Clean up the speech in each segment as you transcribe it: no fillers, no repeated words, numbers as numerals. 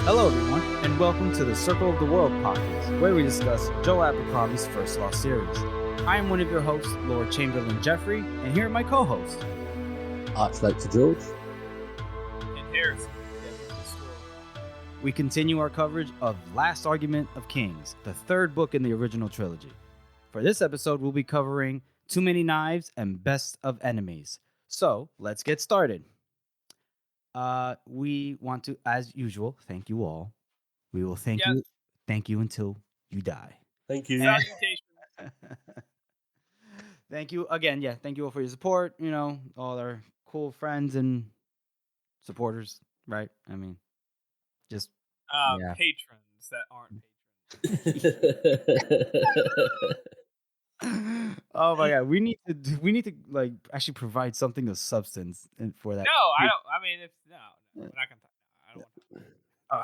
Hello, everyone, and welcome to the Circle of the World podcast, where we discuss Joe Abercrombie's First Law series. I am one of your hosts, Lord Chamberlain Jeffrey, and here are my co-hosts. Archlector George. And Harrison. We continue our coverage of Last Argument of Kings, the third book in the original trilogy. For this episode, we'll be covering Too Many Knives and Best of Enemies. So, let's get started. We want to, as usual, thank you all. We will thank you until you die. Thank you. Thank you again. Yeah, thank you all for your support. You know, all our cool friends and supporters, right? I mean, just patrons that aren't patrons. Oh my god, we need to like actually provide something of substance for that. No, I don't. I mean, it's no, we're not gonna talk. I don't want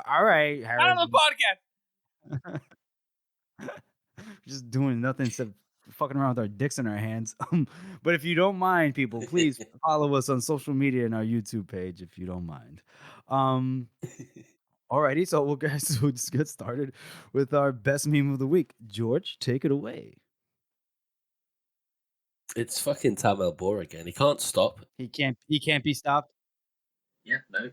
to. All right, Harry. Not on the podcast. Just doing nothing except fucking around with our dicks in our hands. But if you don't mind, people, please follow us on social media and our YouTube page if you don't mind. Alrighty, so we'll just get started with our best meme of the week. George, take it away. It's fucking Tam Bor again. He can't stop. He can't be stopped. Yeah, no,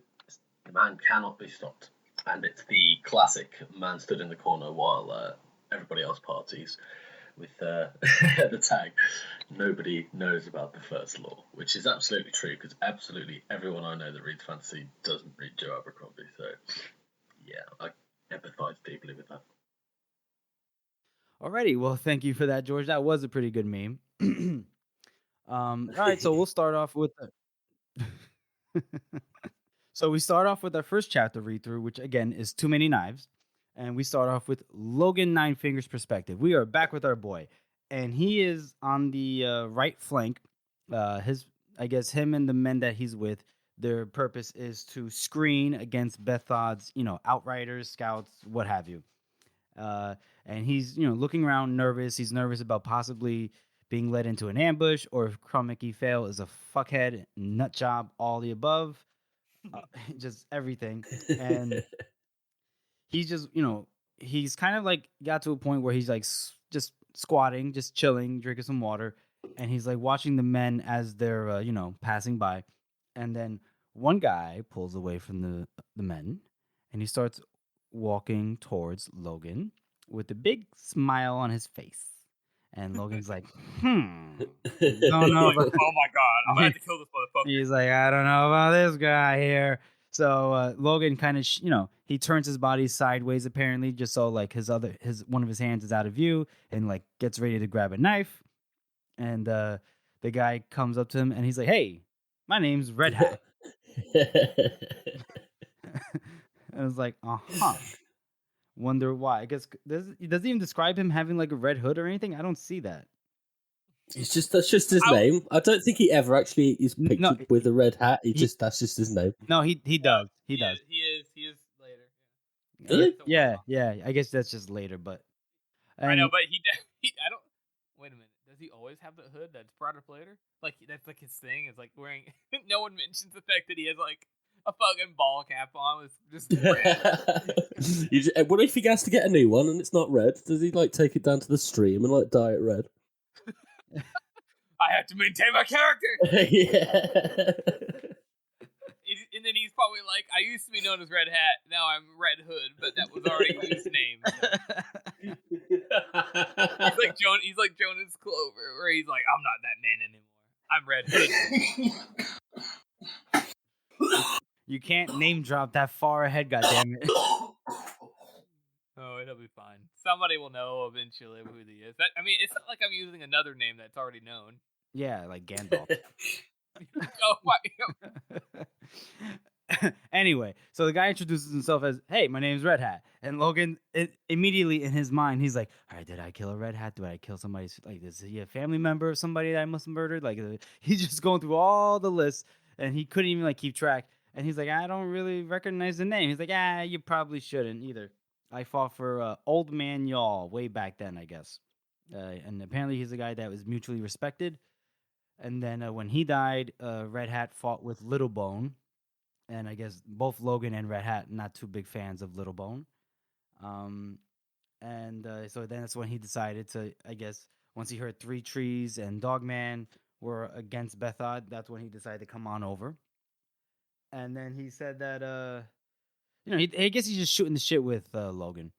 the man cannot be stopped. And it's the classic man stood in the corner while everybody else parties with the tag, nobody knows about the first law, which is absolutely true because absolutely everyone I know that reads fantasy doesn't read Joe Abercrombie. So, yeah, I empathize deeply with that. Alrighty, well, thank you for that, George. That was a pretty good meme. All right, so we'll start off with So we start off with our first chapter read through, which again is Too Many Knives, and we start off with Logan Nine Fingers' perspective. We are back with our boy, and he is on the right flank. I guess him and the men that he's with, their purpose is to screen against Bethod's, outriders, scouts, what have you. And he's, looking around nervous. He's nervous about possibly being led into an ambush, or if Kromicki Fail is a fuckhead, nut job, all the above, just everything. And he's just, he's kind of like got to a point where he's like just squatting, just chilling, drinking some water. And he's like watching the men as they're, passing by. And then one guy pulls away from the men and he starts walking towards Logan with a big smile on his face. And Logan's like, don't know. Oh my god, I'm gonna have to kill this motherfucker. He's like, I don't know about this guy here. So Logan kind of, he turns his body sideways apparently, just so like one of his hands is out of view, and like gets ready to grab a knife. And the guy comes up to him and he's like, "Hey, my name's Red Hat." I was like, wonder why. I guess does he even describe him having like a red hood or anything? I don't see that. That's just his name. I don't think he ever actually is pictured with a red hat. That's just his name. No, he does. He does. He is later. Yeah. I guess that's just later, but I know, but I don't. Wait a minute. Does he always have the hood that's brought up later? Like that's like his thing. Is like wearing. No one mentions the fact that he has like a fucking ball cap on with just red. What if he has to get a new one and it's not red? Does he like take it down to the stream and like dye it red? I have to maintain my character. Yeah. And then he's probably like, I used to be known as Red Hat, now I'm Red Hood, but that was already his name. So. He's like Jonas Clover, where he's like, I'm not that man anymore. I'm Red Hood. You can't name drop that far ahead, goddammit. Oh, it'll be fine. Somebody will know eventually who he is. It's not like I'm using another name that's already known. Yeah, like Gandalf. Oh, my. Anyway, so the guy introduces himself as, "Hey, my name's Red Hat." And Logan, immediately in his mind, he's like, "All right, did I kill a Red Hat? Did I kill somebody? Like, is he a family member of somebody that I must have murdered?" Like, he's just going through all the lists, and he couldn't even like keep track. And he's like, "I don't really recognize the name." He's like, you probably shouldn't either. I fought for Old Man Y'all way back then, I guess. And apparently he's a guy that was mutually respected. And then when he died, Red Hat fought with Little Bone. and I guess both Logan and Red Hat not too big fans of Little Bone. So then that's when he decided to, I guess, once he heard Three Trees and Dogman were against Bethod, that's when he decided to come on over. And then he said that, I guess he's just shooting the shit with Logan.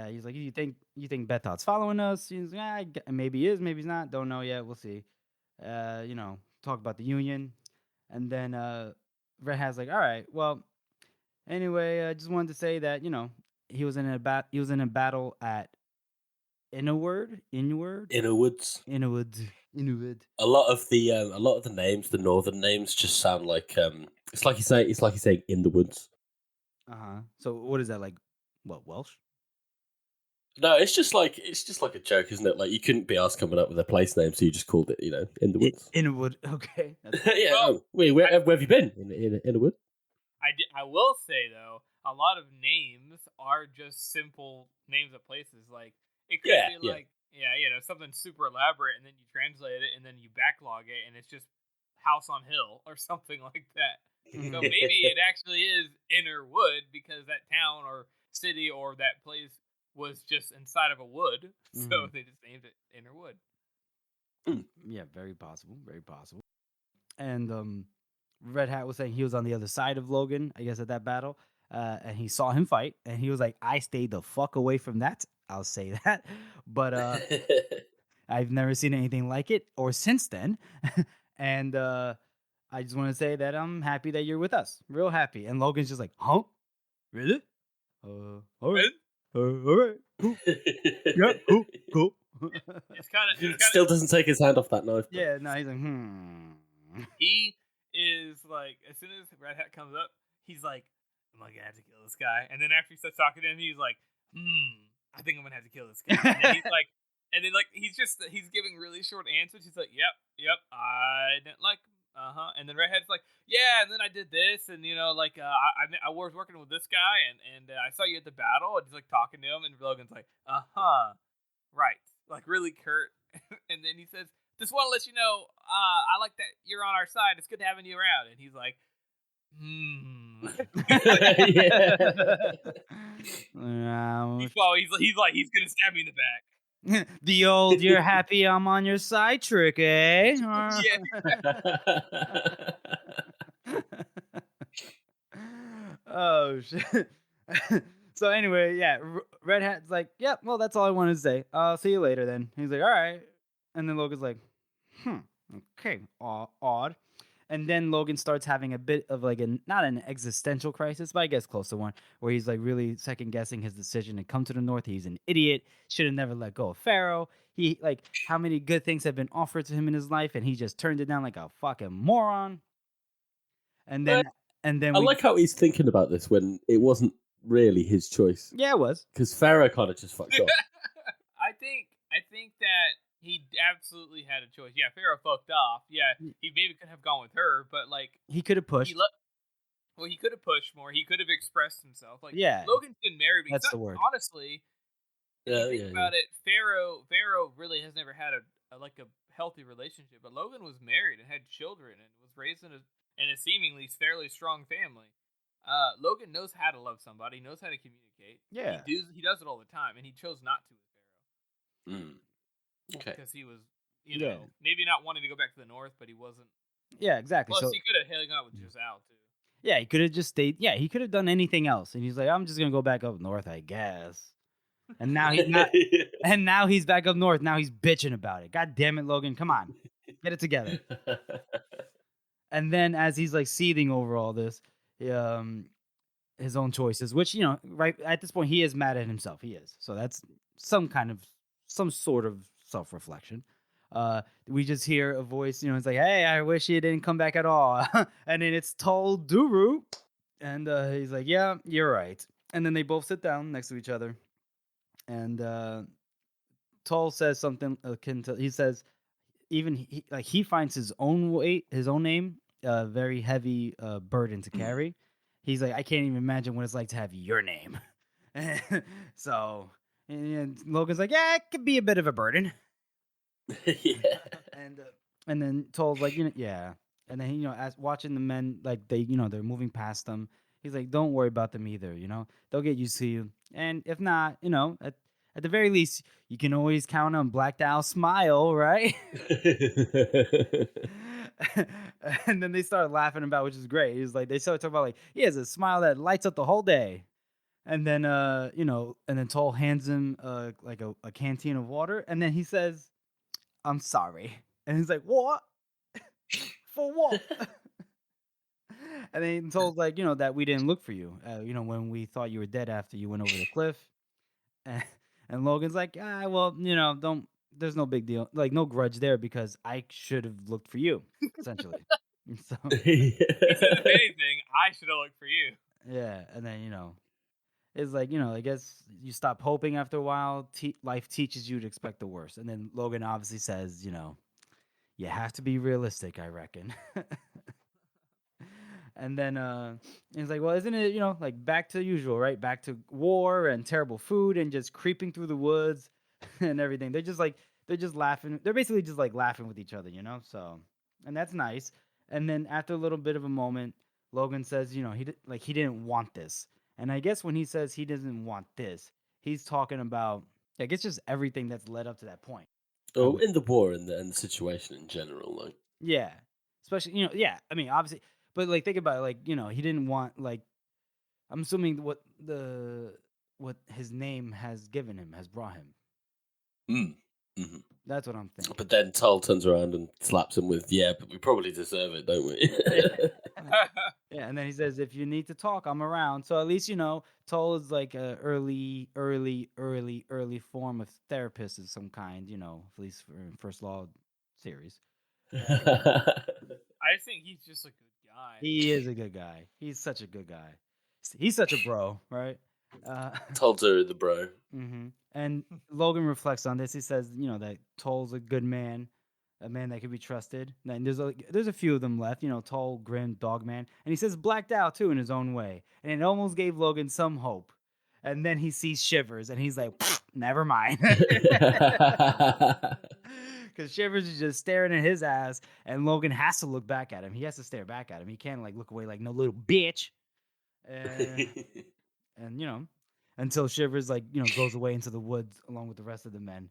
He's like, you think Bethod's following us? He's like, maybe he is, maybe he's not. Don't know yet. We'll see. Talk about the Union. And then Red Hat's like, all right, well, anyway, I just wanted to say that, he was in a battle at Innerwood. A lot of the names, the northern names, just sound like it's like he's saying in the woods. So what is that, like? What, Welsh? No, it's just like a joke, isn't it? Like, you couldn't be asked coming up with a place name, so you just called it, in the woods. Innerwood, okay. Yeah. Well, where have you been? In the wood? I will say though, a lot of names are just simple names of places. Like it could be like something super elaborate, and then you translate it, and then you backlog it, and it's just House on Hill or something like that. So maybe it actually is Innerwood because that town or city or that place was just inside of a wood, so they just named it Innerwood. Yeah, very possible, very possible. And Red Hat was saying he was on the other side of Logan, I guess, at that battle, and he saw him fight, and he was like, I stayed the fuck away from that. I'll say that. But I've never seen anything like it or since then. And I just want to say that I'm happy that you're with us. Real happy. And Logan's just like, huh? Really? All right. All right. Cool. Yeah, cool. It's kind of still doesn't take his hand off that knife. But... Yeah, no, he's like, He is like, as soon as Red Hat comes up, he's like, am I gonna have to kill this guy? And then after he starts talking to him, he's like, I think I'm gonna have to kill this guy. And then he's giving really short answers. He's like, yep, I didn't like him. And then Red Hat's like, yeah, and then I did this, and I was working with this guy, and I saw you at the battle, and he's like talking to him, and Logan's like, right, like really curt. And then he says, just want to let you know, I like that you're on our side. It's good having you around. And he's like, he's gonna stab me in the back. The old "you're happy I'm on your side" trick, eh? Oh shit. So anyway, yeah, Red Hat's like, yep, well, that's all I wanted to say. I'll see you later then. He's like, all right. And then Logan's like, okay, odd. And then Logan starts having a bit of like not an existential crisis, but I guess close to one, where he's like really second guessing his decision to come to the North. He's an idiot. Should have never let go of Pharaoh. He how many good things have been offered to him in his life, and he just turned it down like a fucking moron. And then I like how he's thinking about this when it wasn't really his choice. Yeah, it was, because Pharaoh kind of just fucked off. I think that he absolutely had a choice. Yeah, Pharaoh fucked off. Yeah, he maybe could have gone with her, but like he could have pushed. He could have pushed more. He could have expressed himself. Like, yeah, Logan's been married. That's the word. Honestly, if you think about it, Pharaoh really has never had a healthy relationship. But Logan was married and had children and was raised in a seemingly fairly strong family. Logan knows how to love somebody. Knows how to communicate. Yeah, he does it all the time, and he chose not to with Pharaoh. Okay. Because he was, maybe not wanting to go back to the North, but he wasn't. Yeah, exactly. Plus, he could have hung out with Giselle, too. Yeah, he could have just stayed. Yeah, he could have done anything else. And he's like, I'm just going to go back up north, I guess. And now he's not. And now he's back up north. Now he's bitching about it. God damn it, Logan. Come on. Get it together. And then as he's like seething over all this, his own choices, which, right at this point, he is mad at himself. He is. So that's some sort of self-reflection. We just hear a voice, it's like, hey, I wish he didn't come back at all. And then it's Tol Duru. And he's like, yeah, you're right. And then they both sit down next to each other. And Tol says something he says, even he finds his own name very heavy burden to carry. He's like, I can't even imagine what it's like to have your name. So, and Logan's like, yeah, it could be a bit of a burden. Yeah. And then Tol's like, yeah, And then as watching the men, like they're moving past them. He's like, don't worry about them either. They'll get used to you. And if not, at the very least, you can always count on Black Dow's smile, right? And then they start laughing about, which is great. He's like, they start talking about like he has a smile that lights up the whole day. And then and then Toll hands him like a canteen of water, and then he says, "I'm sorry." And he's like, "What? For what?" And then Toll's like, that we didn't look for you. When we thought you were dead after you went over the cliff. And, and Logan's like, well, don't. There's no big deal, like no grudge there because I should have looked for you, essentially. So He said, if anything, I should have looked for you. yeah, and then it's like, I guess you stop hoping after a while. Life teaches you to expect the worst. And then Logan obviously says, you have to be realistic, I reckon. And then he's like, well, isn't it, like back to usual, right? Back to war and terrible food and just creeping through the woods and everything. They're just laughing. They're basically just like laughing with each other, So, and that's nice. And then after a little bit of a moment, Logan says, he didn't want this. And I guess when he says he doesn't want this, he's talking about, I guess, just everything that's led up to that point. Oh, in the war and the situation in general, like. Yeah. Especially, yeah. I mean, obviously, but like think about it, like, he didn't want, like, I'm assuming what his name has given him, has brought him. Mm-hmm. That's what I'm thinking. But then Toll turns around and slaps him with, but we probably deserve it, don't we? Yeah, and then he says, if you need to talk, I'm around. So at least, Toll is like a early form of therapist of some kind, at least for First Law series. I just think he's just a good guy. He is a good guy. He's such a good guy. He's such a bro, right? Toll's the bro. Mm-hmm. And Logan reflects on this. He says, that Toll's a good man, a man that can be trusted. And there's a few of them left, Toll, Grim, Dogman. And he says blacked out too in his own way. And it almost gave Logan some hope. And then he sees Shivers and he's like, never mind. Because Shivers is just staring at his ass and Logan has to look back at him. He has to stare back at him. He can't like look away like no little bitch. And until Shivers like goes away into the woods along with the rest of the men.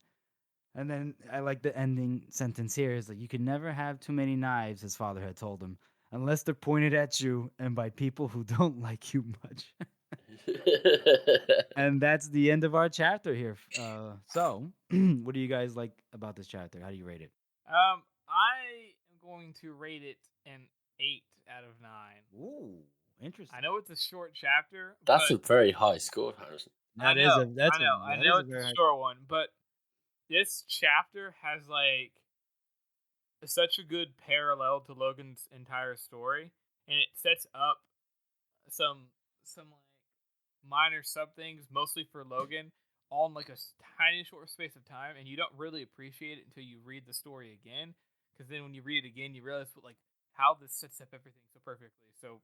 And then I like the ending sentence here is like, you can never have too many knives, his father had told him, unless they're pointed at you and by people who don't like you much. And that's the end of our chapter here. So what do you guys like about this chapter? How do you rate it? I am going to rate it an 8 out of 9. Ooh, interesting. I know it's a short chapter. That's a very high score, Harrison. I know it's a short one, but this chapter has like such a good parallel to Logan's entire story, and it sets up some like minor sub things, mostly for Logan, all in like a tiny short space of time, and you don't really appreciate it until you read the story again. Because then when you read it again, you realize how this sets up everything so perfectly. So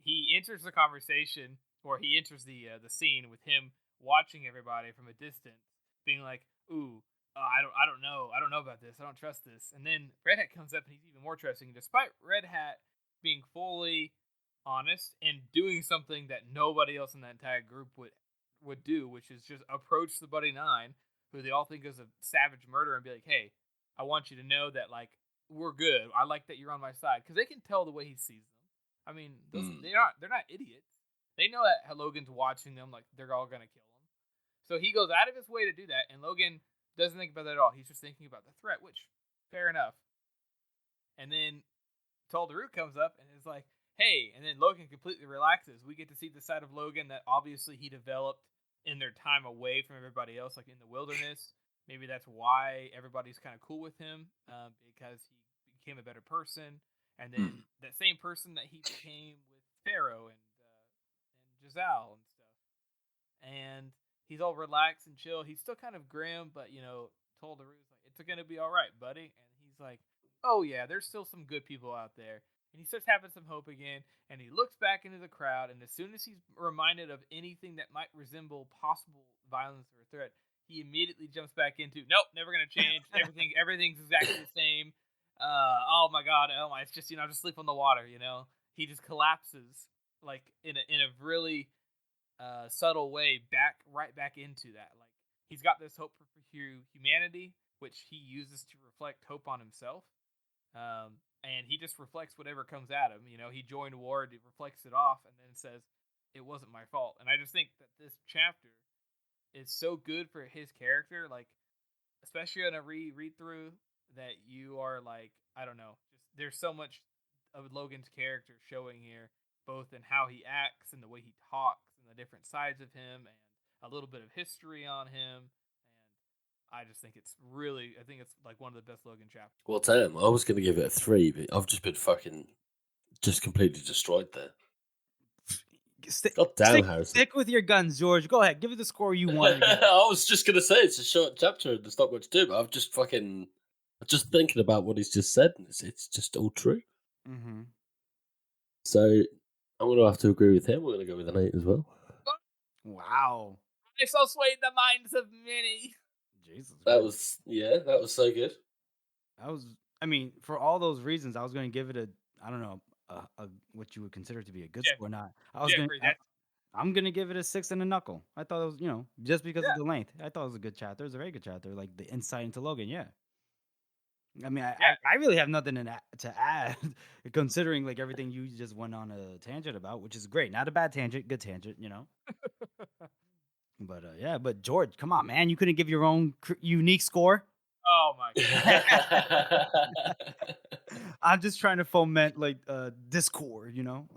he enters the conversation, or he enters the scene with him watching everybody from a distance, being like, "Ooh, I don't know about this. I don't trust this." And then Red Hat comes up and he's even more trusting, despite Red Hat being fully honest and doing something that nobody else in that entire group would do, which is just approach the Buddy Nine, who they all think is a savage murderer, and be like, "Hey, I want you to know that like we're good. I like that you're on my side," because they can tell the way he sees them. I mean, they're not idiots. They know that Logan's watching them, like they're all gonna kill him. So he goes out of his way to do that, and Logan doesn't think about that at all. He's just thinking about the threat, which fair enough. And then Taldaru comes up and is like, "Hey," and then Logan completely relaxes. We get to see the side of Logan that obviously he developed in their time away from everybody else, like in the wilderness. Maybe that's why everybody's kind of cool with him, because he became a better person. And then that same person that he became with Pharaoh and Giselle and stuff. And he's all relaxed and chill. He's still kind of grim, but Taldaru's like, "It's gonna be all right, buddy." And he's like, "Oh yeah, there's still some good people out there." And he starts having some hope again, and he looks back into the crowd, and as soon as he's reminded of anything that might resemble possible violence or threat, he immediately jumps back into, "Nope, never gonna change. Everything's exactly the same. Oh my god, it's just just sleep on the water. He just collapses like in a really subtle way right back into that. Like he's got this hope for humanity, which he uses to reflect hope on himself. And he just reflects whatever comes at him. He joined war, he reflects it off, and then says, "It wasn't my fault." And I just think that this chapter is so good for his character, like especially on a read through, that you are like, I don't know, just there's so much of Logan's character showing here, both in how he acts and the way he talks and the different sides of him, and a little bit of history on him. And I just think it's like one of the best Logan chapters. Well, damn, I was going to give it a 3, but I've just been just completely destroyed there. God damn, Harrison. Stick with your guns, George. Go ahead. Give it the score you want. I was just going to say it's a short chapter and there's not much to do, but I'm just thinking about what he's just said, and it's just all true. Mm-hmm. So I'm going to have to agree with him. We're going to go with an 8 as well. Wow. I so swayed the minds of many. Jesus. That was so good. I mean, for all those reasons, I was going to give it I don't know, what you would consider to be a good score or not. I'm going to give it a 6 and a knuckle. I thought it was, just because of the length. I thought it was a good chapter. It was a very good chapter. Like the insight into Logan, yeah. I mean, I really have nothing to add, considering like everything you just went on a tangent about, which is great. Not a bad tangent, good tangent, But yeah, but George, come on, man, you couldn't give your own unique score. Oh my god! I'm just trying to foment like discord, We don't.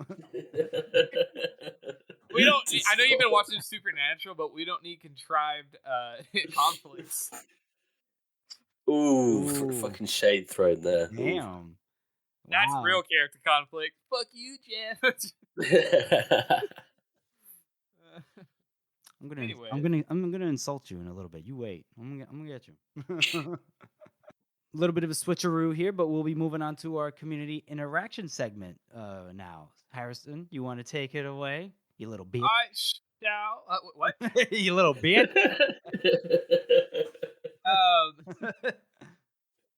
I know you've been watching Supernatural, but we don't need contrived conflicts. Ooh, fucking shade thrown there. Damn. That's real character conflict. Fuck you, Jeff. I'm gonna insult you in a little bit. You wait. I'm gonna get you. A little bit of a switcheroo here, but we'll be moving on to our community interaction segment now. Harrison, you want to take it away? You little bitch. I shall. What? You little bitch.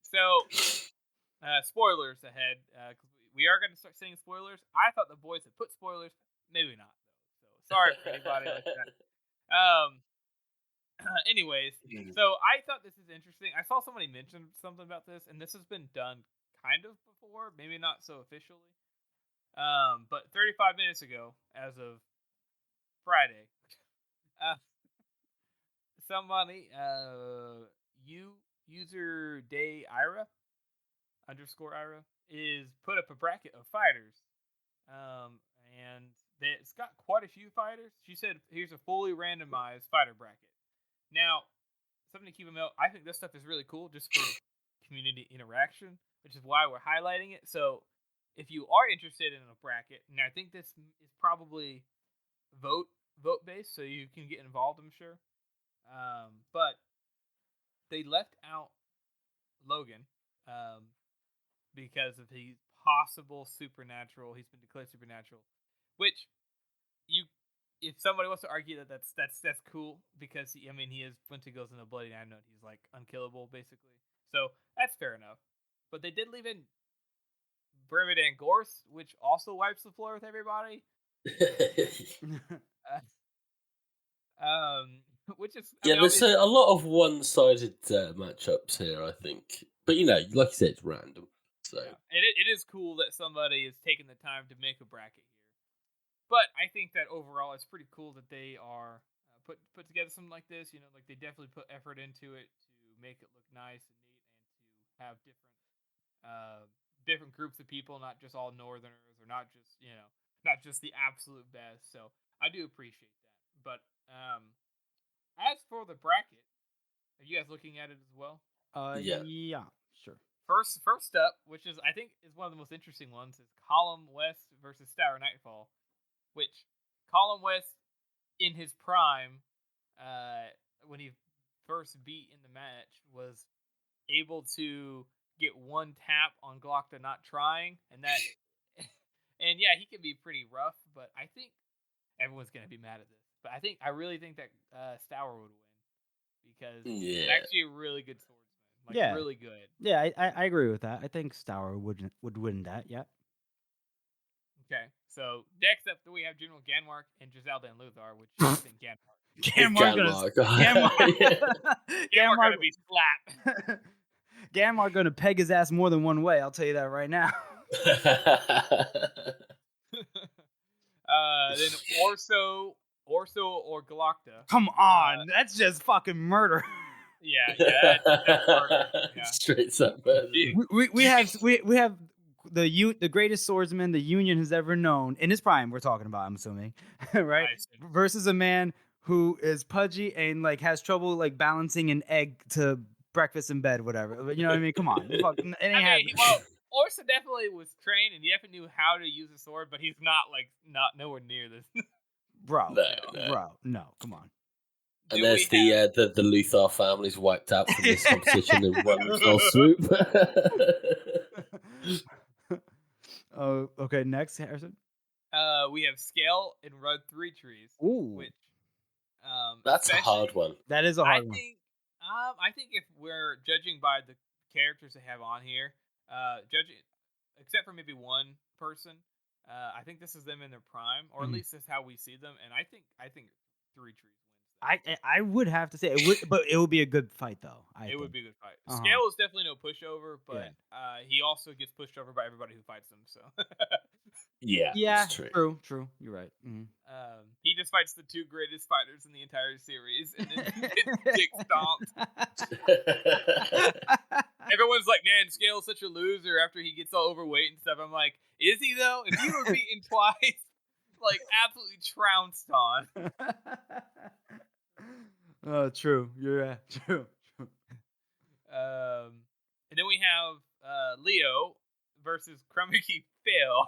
So, spoilers ahead. We are going to start saying spoilers. I thought the boys had put spoilers. Maybe not, though. So, sorry for anybody like that. Anyways, so I thought this is interesting. I saw somebody mention something about this, and this has been done kind of before, maybe not so officially. But 35 minutes ago, as of Friday, somebody, user day Ira _Ira is put up a bracket of fighters, and it's got quite a few fighters. She said, "Here's a fully randomized fighter bracket." Now, something to keep in mind, I think this stuff is really cool just for community interaction, which is why we're highlighting it. So, if you are interested in a bracket, and I think this is probably vote based, so you can get involved, I'm sure. But they left out Logan because of his possible supernatural. He's been declared supernatural, which if somebody wants to argue that's cool, because he is, once he goes in a bloody nine note, he's like unkillable basically. So that's fair enough. But they did leave in Brimid and Gorse, which also wipes the floor with everybody. Which is there's a lot of one-sided matchups here, I think. But like you said, it's random. So it is cool that somebody is taking the time to make a bracket here. But I think that overall, it's pretty cool that they are put together something like this. Like they definitely put effort into it to make it look nice and neat, and to have different groups of people, not just all Northerners, or not just the absolute best. So I do appreciate that. But as for the bracket, are you guys looking at it as well? Yeah, sure. First up, which is I think is one of the most interesting ones, is Column West versus Stour Nightfall. Which Column West, in his prime, when he first beat in the match, was able to get one tap on Glockta not trying, and that, and yeah, he can be pretty rough. But I think everyone's gonna be mad at this. But I really think that Stour would win, because he's actually a really good swordsman. Like, Yeah. really good. Yeah, I agree with that. I think Stour would win that. Yeah. Okay, so next up we have General Ganmark and Giselle Dan Luthor, which I think Ganmark. Ganmark Ganmark gonna be slapped. Ganmark gonna peg his ass more than one way. I'll tell you that right now. Then Orso or Galacta. Come on, that's just fucking murder. Yeah, that's murder. Yeah. Straight up murder. We have the greatest swordsman the Union has ever known in his prime. We're talking about, I'm assuming, right? Versus a man who is pudgy and like has trouble like balancing an egg to breakfast in bed, whatever. You know what I mean? Come on, fucking, it ain't well, Orso definitely was trained and he definitely knew how to use a sword, but he's not nowhere near this. Bro, no, come on. And there's the Luthor family's wiped out from this competition in one fell swoop. Oh, okay. Next, Harrison. We have Scale and Rud 3 trees. Ooh, which that's a hard one. That is a hard one. I think if we're judging by the characters they have on here, judging except for maybe one person, I think this is them in their prime, or at least that's how we see them. And I think 3 trees. I would have to say it would, but it would be a good fight though. It would be a good fight. Scale is definitely no pushover, but he also gets pushed over by everybody who fights him. So yeah, that's true. You're right. Mm-hmm. He just fights the 2 greatest fighters in the entire series, and then gets dick stomped. Everyone's like, "Man, Scale's such a loser after he gets all overweight and stuff." I'm like, "Is he though? If you were beaten twice, like absolutely trounced on." Oh, true. You're true. And then we have Leo versus Crummicky Phil.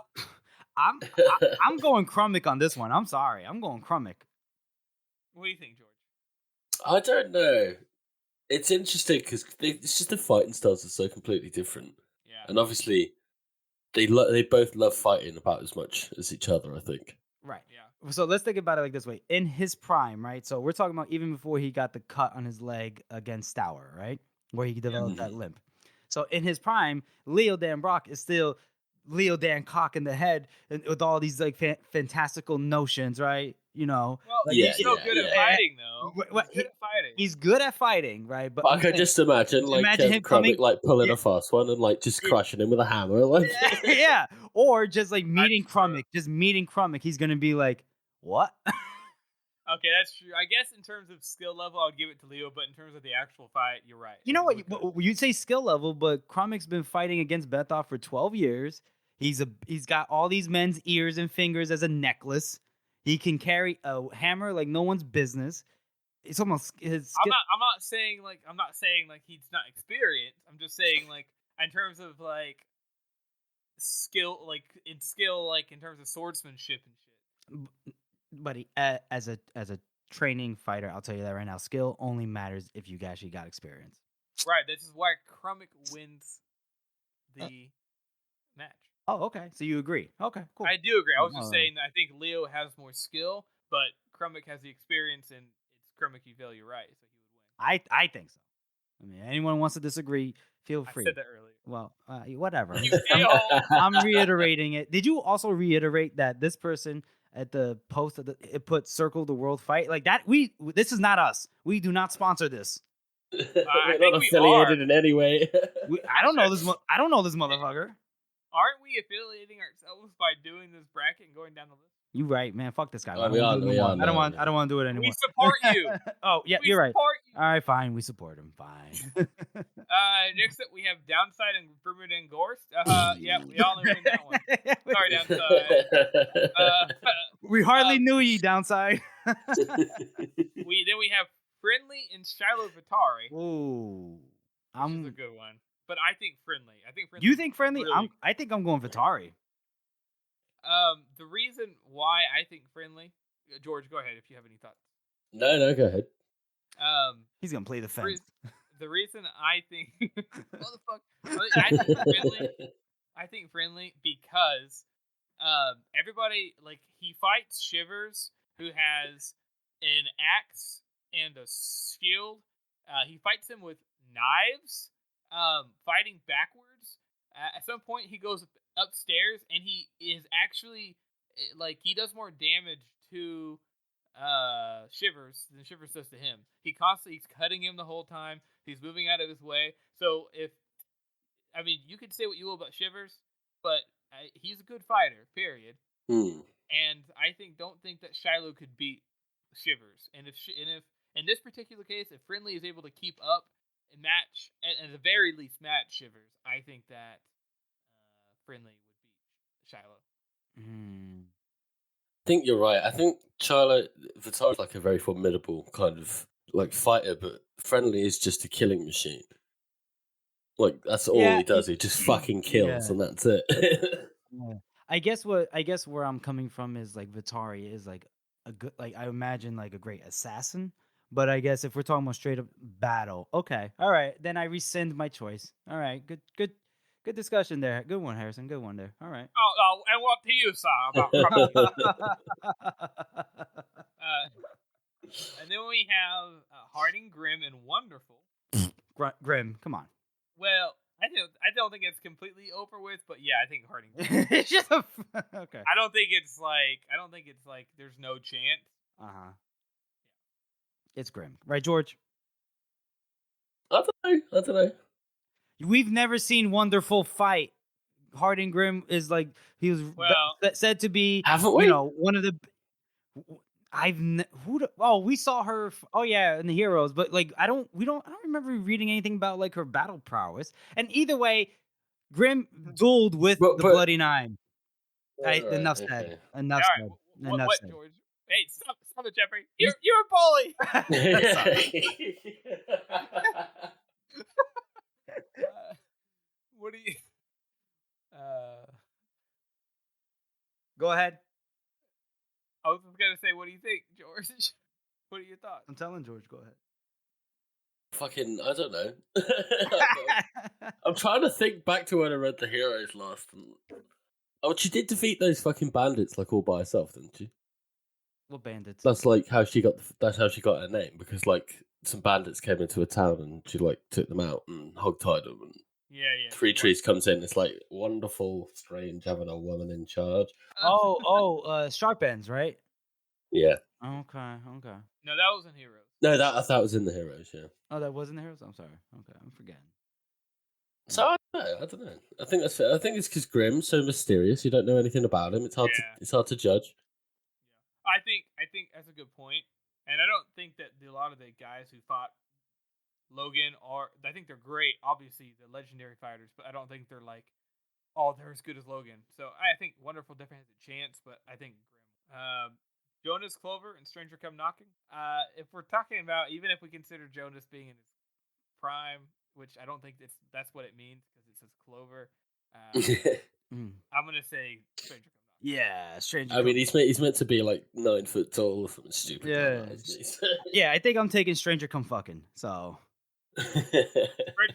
I'm going Crummick on this one. I'm sorry. I'm going Crummick. What do you think, George? I don't know. It's interesting because it's just the fighting styles are so completely different. Yeah. And obviously, they both love fighting about as much as each other, I think. Right. Yeah. So let's think about it like this way. In his prime, right? So we're talking about even before he got the cut on his leg against Stour, right? Where he developed that limp. So in his prime, Leo Dan Brock is still Leo Dan Cock in the head with all these like fantastical notions, right? You know. Well, he's so good at fighting, though. He's good at fighting, right? But I can just imagine him coming, like pulling a fast one and like just crushing him with a hammer, like yeah, or just like meeting Crummick, he's gonna be like, what? Okay, that's true. I guess in terms of skill level, I would give it to Leo, but in terms of the actual fight, you're right. You know what? You'd say skill level, but Crummick's been fighting against Bethov for 12 years. He's got all these men's ears and fingers as a necklace. He can carry a hammer like no one's business. It's almost his. I'm not saying he's not experienced. I'm just saying like in terms of like skill, like in terms of swordsmanship and shit. Buddy, as a training fighter, I'll tell you that right now. Skill only matters if you actually got experience. Right. This is why Crummick wins the match. Oh, okay. So you agree? Okay, cool. I do agree. I was just saying that I think Leo has more skill, but Crummick has the experience, and it's Crummick. You feel you're right, so he would win. I think so. I mean, anyone wants to disagree, feel free. I said that earlier. Well, whatever. I'm reiterating it. Did you also reiterate that this person at the post of it put circle the world fight like that? This is not us. We do not sponsor this. We're not affiliated in any way. I don't know this. I don't know this motherfucker. Aren't we affiliating ourselves by doing this bracket and going down the list? You right, man. Fuck this guy. I don't want to do it anymore. We support you. Oh yeah, you're right. All right, fine. We support him. Fine. Next up, we have Downside and Vermouth and Gorst. Yeah, we all know that one. Sorry, Downside. We hardly knew ye, Downside. Then we have Friendly and Shiloh Vitari. Ooh, this is a good one. But I think Friendly. You think Friendly? Really I think I'm going Vitari. The reason why I think Friendly, George, go ahead if you have any thoughts. No, go ahead. He's gonna play the fence. The reason I think, I think Friendly because everybody he fights Shivers, who has an axe and a shield. He fights him with knives. fighting backwards. At some point, he goes upstairs, and he is actually like he does more damage to Shivers than Shivers does to him. He's cutting him the whole time. He's moving out of his way. So you could say what you will about Shivers, but he's a good fighter. Period. And I don't think that Shiloh could beat Shivers. And if in this particular case, if Friendly is able to keep up and match, at the very least match Shivers, I think that Friendly would beat Shiloh. I think you're right. I think Vitari's like a very formidable kind of like fighter, but Friendly is just a killing machine. Like that's all he does. He just fucking kills, and that's it. Yeah. I guess where I'm coming from is like Vitari is like a good, like I imagine like a great assassin. But I guess if we're talking about straight up battle, okay, all right, then I rescind my choice. All right, good discussion there. Good one, Harrison. Good one there. All right. Oh, and what do you say about and then we have Harding, Grim, and Wonderful. Grim, come on. Well, I don't think it's completely over with, but yeah, I think Harding. It's just okay. I don't think it's like there's no chance. It's Grim, right, George? I don't know. We've never seen Wonderful fight. Harding Grim is like he was said to be. Haven't we? You know, one of the. We saw her. In the Heroes, but like I don't remember reading anything about like her battle prowess. And either way, Grim dueled with the Bloody Nine. Enough said. Enough said. What, George? Hey, stop it, Jeffrey. You're a bully. What do you? Go ahead. I was just gonna say, what do you think, George? What are your thoughts? I'm telling George. Go ahead. Fucking, I don't know. I'm trying to think back to when I read the Heroes last. Oh, she did defeat those fucking bandits like all by herself, didn't she? What bandits? That's like how she got. That's how she got her name, because like some bandits came into a town and she like took them out and hogtied them. And Three Trees comes in. It's like wonderful, strange having a woman in charge. Sharp Ends, right? Yeah. Okay. No, that was in Heroes. No, I thought it was in the Heroes. Yeah. Oh, that was in the Heroes. I'm sorry. Okay, I'm forgetting. So I don't know. I think that's fair. I think it's because Grimm's so mysterious. You don't know anything about him. It's hard to judge. Yeah, I think that's a good point, and I don't think that a lot of the guys who fought Logan I think they're great. Obviously, they're legendary fighters, but I don't think they're like, they're as good as Logan. So I think Wonderful definitely has a chance, but I think Grim. Jonas, Clover, and Stranger Come Knocking. If we're talking about, even if we consider Jonas being in his prime, which I don't think that's what it means because it says Clover. I'm gonna say Stranger Come Knocking. Yeah, Stranger. I mean, he's meant to be like 9 foot tall or something stupid. Yeah, I think I'm taking Stranger Come Fucking. So.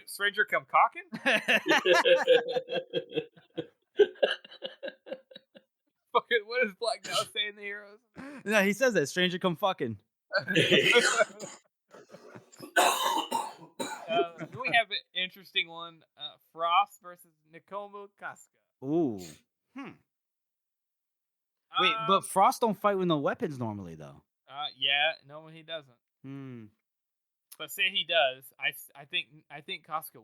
Stranger Come Cocking? Fucking, what does Black Now say in the Heroes? No, he says that. Stranger Come Fucking. We have an interesting one. Frost versus Nikomo Kasuga. Ooh. Wait, but Frost don't fight with no weapons normally, though. No, he doesn't. But say he does, I think Kasuga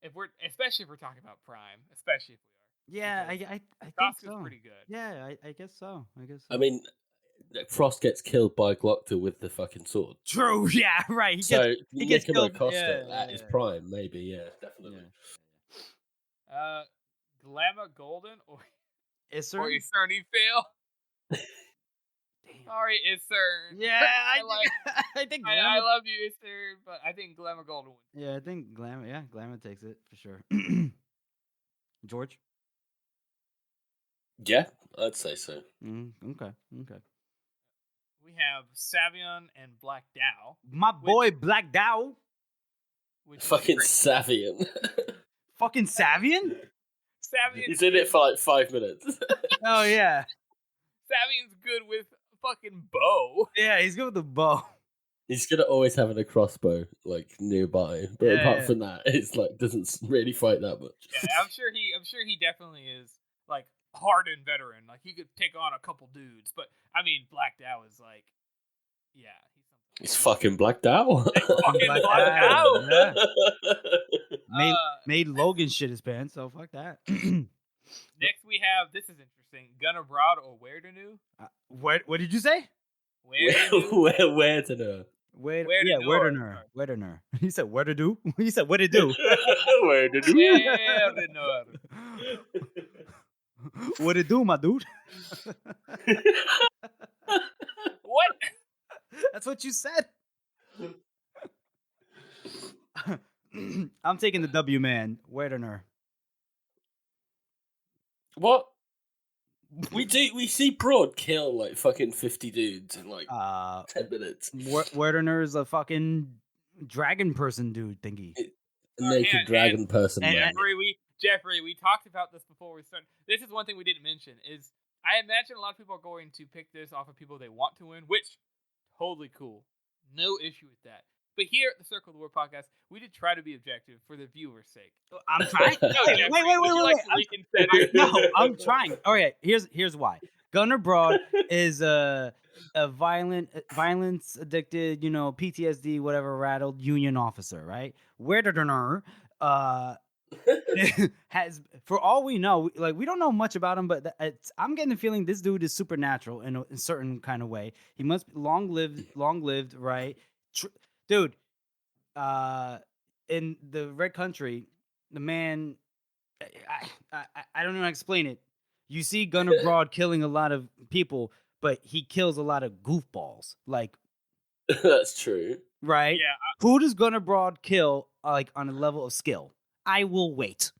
wins. Especially if we're talking about Prime, especially if we are. Yeah, I think so. Kasuga's pretty good. Yeah, I guess so. I mean, Frost gets killed by Glockter with the fucking sword. True. Yeah. Right. He gets killed. At his prime, maybe. Yeah, definitely. Yeah. Glamour Golden or Isern? Eterni Fail. Sorry, Isern. Yeah, I think Glamour. I love you, Isern, but I think Glamour Golden wins. Yeah, I think Glamour. Yeah, Glamour takes it for sure. George. Yeah, I'd say so. Okay. We have Savion and Black Dow. My boy Black Dow. Fucking Savion. Fucking Savion? He's in it for like 5 minutes. Oh, yeah. Savion's good with fucking bow. Yeah, he's good with the bow. He's gonna always have a crossbow like nearby, but Yeah, apart yeah. from that, it's like doesn't really fight that much. Yeah, I'm sure he definitely is like hardened veteran. Like he could take on a couple dudes, but I mean, Black Dow is like, yeah, He's fucking blacked out. fucking Black Black Dow, Dow. yeah. Made Logan shit his pants, so fuck that. Next we have, this is interesting, Gun Abroad or Where to New? What did you say? Where to know? Wedener. He said where to do? He said what to do? Where to do? Where to know? What to do, my dude? What? That's what you said. I'm taking the W, man. Wedener. What? We see Broad kill like fucking 50 dudes in like 10 minutes. Wedener is a fucking dragon person dude thingy. A naked dragon person, man. Jeffrey, we talked about this before we started. This is one thing we didn't mention is I imagine a lot of people are going to pick this off of people they want to win, which totally cool. No issue with that. But here at the Circle of the Word podcast, we did try to be objective for the viewer's sake. I'm trying. Wait. No, I'm trying. All right, here's why. Gunnar Broad is a violence addicted, PTSD, whatever, rattled Union officer, right? Wedener has, for all we know, like we don't know much about him, but I'm getting the feeling this dude is supernatural in a certain kind of way. He must be long lived, right? Dude, in the Red Country, the man, I don't know how to explain it. You see Gunnar Broad killing a lot of people, but he kills a lot of goofballs. Like, that's true, right? Yeah. Who does Gunnar Broad kill? Like on a level of skill? I will wait.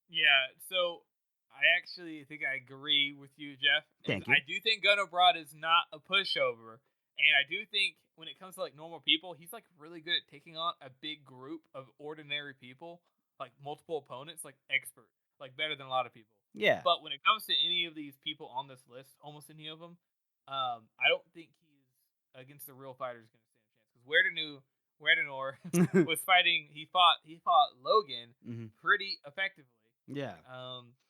Yeah. So I actually think I agree with you, Jeff. Thank you. I do think Gunnar Broad is not a pushover, and I do think when it comes to like normal people, he's like really good at taking on a big group of ordinary people, like multiple opponents, like expert, like better than a lot of people. Yeah. But when it comes to any of these people on this list, almost any of them, I don't think he's against the real fighters going to stand a chance. Because Wedener was fighting. He fought Logan pretty effectively. Yeah.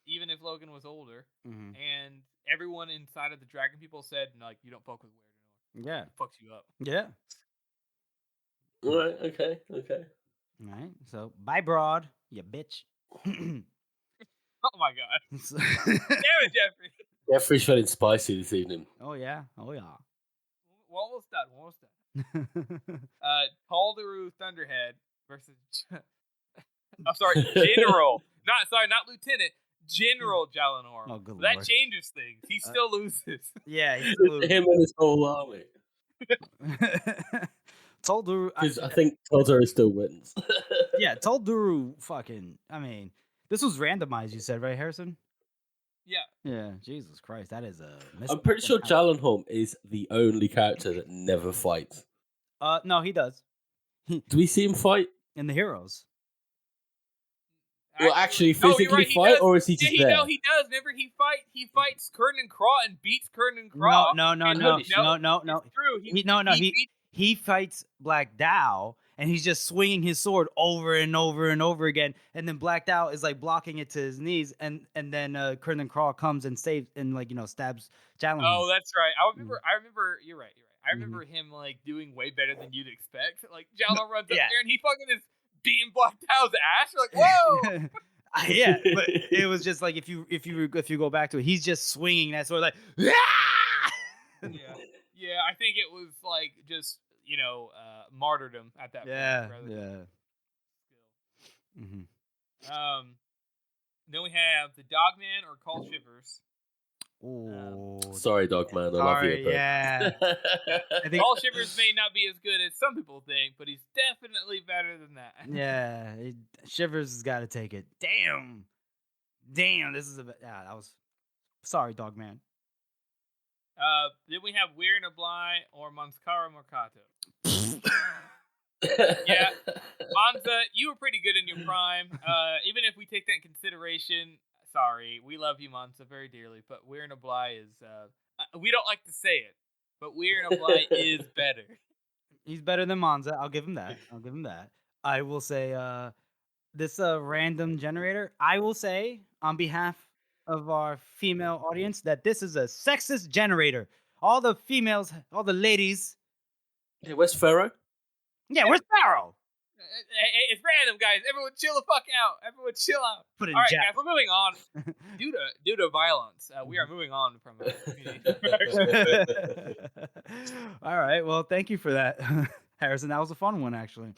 Even if Logan was older, Mm-hmm. and everyone inside of the Dragon people said, like, you don't fuck with Wedener. Yeah. It fucks you up. Yeah. right? Okay. All right. So bye, Broad, you bitch. Oh my god! Damn it, Jeffrey. Jeffrey's feeling spicy this evening. Oh yeah. We're almost done. Taldaru Thunderhead versus. I'm sorry, General. not Lieutenant. General Jalanor. Oh, good that lord. changes things. He still loses. Yeah, he's Him and his whole army. Taldaru. Because I think Totoro still wins. Yeah, Taldaru. Fucking. I mean, this was randomized. You said, right, Harrison? Yeah. Yeah. Jesus Christ, that is a. I'm pretty sure Jalenholm is the only character that never fights. No, he does. Do we see him fight? In the Heroes. Well, actually, physically fight, or is he just there? No, he does. Remember, he fights Curtin and Craw and beats Curtin and Craw. No. It's true. He fights Black Dow, and he's just swinging his sword over and over and over again. And then Black Dow is like blocking it to his knees, and then Curtin and Craw comes and saves and stabs Jalenholm. Oh, that's right. I remember. You're right. I remember him like doing way better than you'd expect. Like Jalenholm runs up there and he fucking is beating Black Dow's ass. You're like, whoa. Yeah, but it was just like if you go back to it, he's just swinging that sword like, yeah. Yeah, I think it was like just martyrdom at that point. Yeah. Then we have the Dogman or Call Shivers. Oh, sorry, Dogman. I love you. But... Yeah. I think Call Shivers may not be as good as some people think, but he's definitely better than that. Yeah, Shivers has got to take it. Damn. This is that was. Sorry, Dogman. Then we have Weir Nabli or Monskara Mercato. Yeah, Monza, you were pretty good in your prime. Even if we take that in consideration, sorry, we love you, Monza, very dearly, but Weir Nabli is, we don't like to say it, but Weir Nabli is better. He's better than Monza. I'll give him that. I will say this random generator. I will say on behalf of our female audience that this is a sexist generator. All the females, all the ladies. Yeah, where's Pharaoh? Yeah, where's Pharaoh? It's random, guys. Everyone chill the fuck out. Everyone chill out. Put in All right, Jack. guys, we're moving on. Due to violence, we are moving on from All right. Well, thank you for that, Harrison. That was a fun one, actually.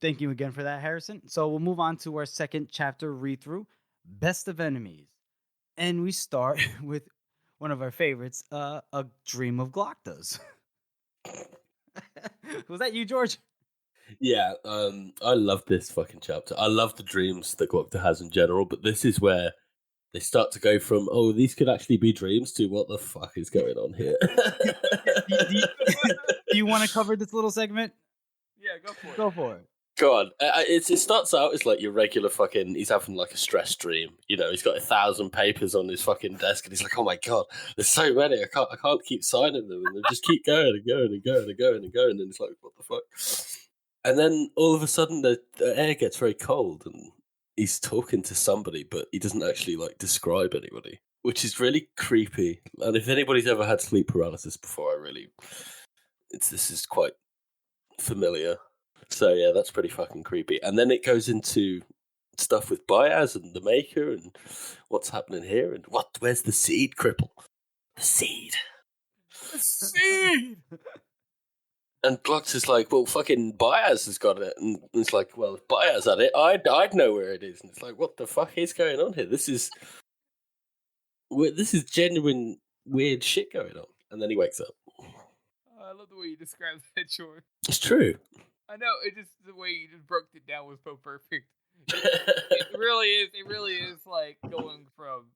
Thank you again for that, Harrison. So we'll move on to our second chapter read through, Best of Enemies, and we start with one of our favorites, A Dream of Glocta's. Was that you, George? Yeah, I love this fucking chapter. I love the dreams that Glocta has in general, but this is where they start to go from, oh, these could actually be dreams, to what the fuck is going on here? Do you want to cover this little segment? Yeah, go for it. Go for it. Go on. It starts out as like your regular fucking, he's having like a stress dream. You know, he's got 1,000 papers on his fucking desk and he's like, oh my God, there's so many. I can't keep signing them. And they just keep going and going and going and going and going. And it's like, what the fuck? And then all of a sudden the air gets very cold and he's talking to somebody, but he doesn't actually like describe anybody, which is really creepy. And if anybody's ever had sleep paralysis before, this is quite familiar. So yeah, that's pretty fucking creepy. And then it goes into stuff with Baez and the Maker and what's happening here and where's the seed, cripple? The seed. And Glocks is like, well, fucking Baez has got it. And it's like, well, if Baez had it, I'd know where it is. And it's like, what the fuck is going on here? This is genuine weird shit going on. And then he wakes up. I love the way you described that, George. It's true. I know, the way you just broke it down was so perfect. It really is. It really is like going from,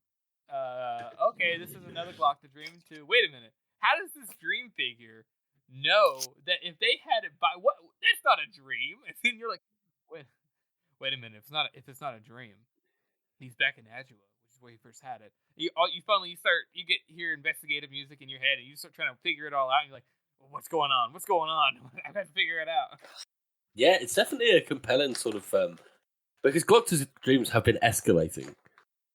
okay, this is another Glocta dream to, wait a minute, how does this dream figure know that if they had it by what? That's not a dream. And then you're like, wait a minute. If it's not a dream, he's back in Adua, which is where he first had it. You get hear investigative music in your head, and you start trying to figure it all out. And you're like, well, what's going on? What's going on? I have to figure it out. Yeah, it's definitely a compelling sort of because Glocta's dreams have been escalating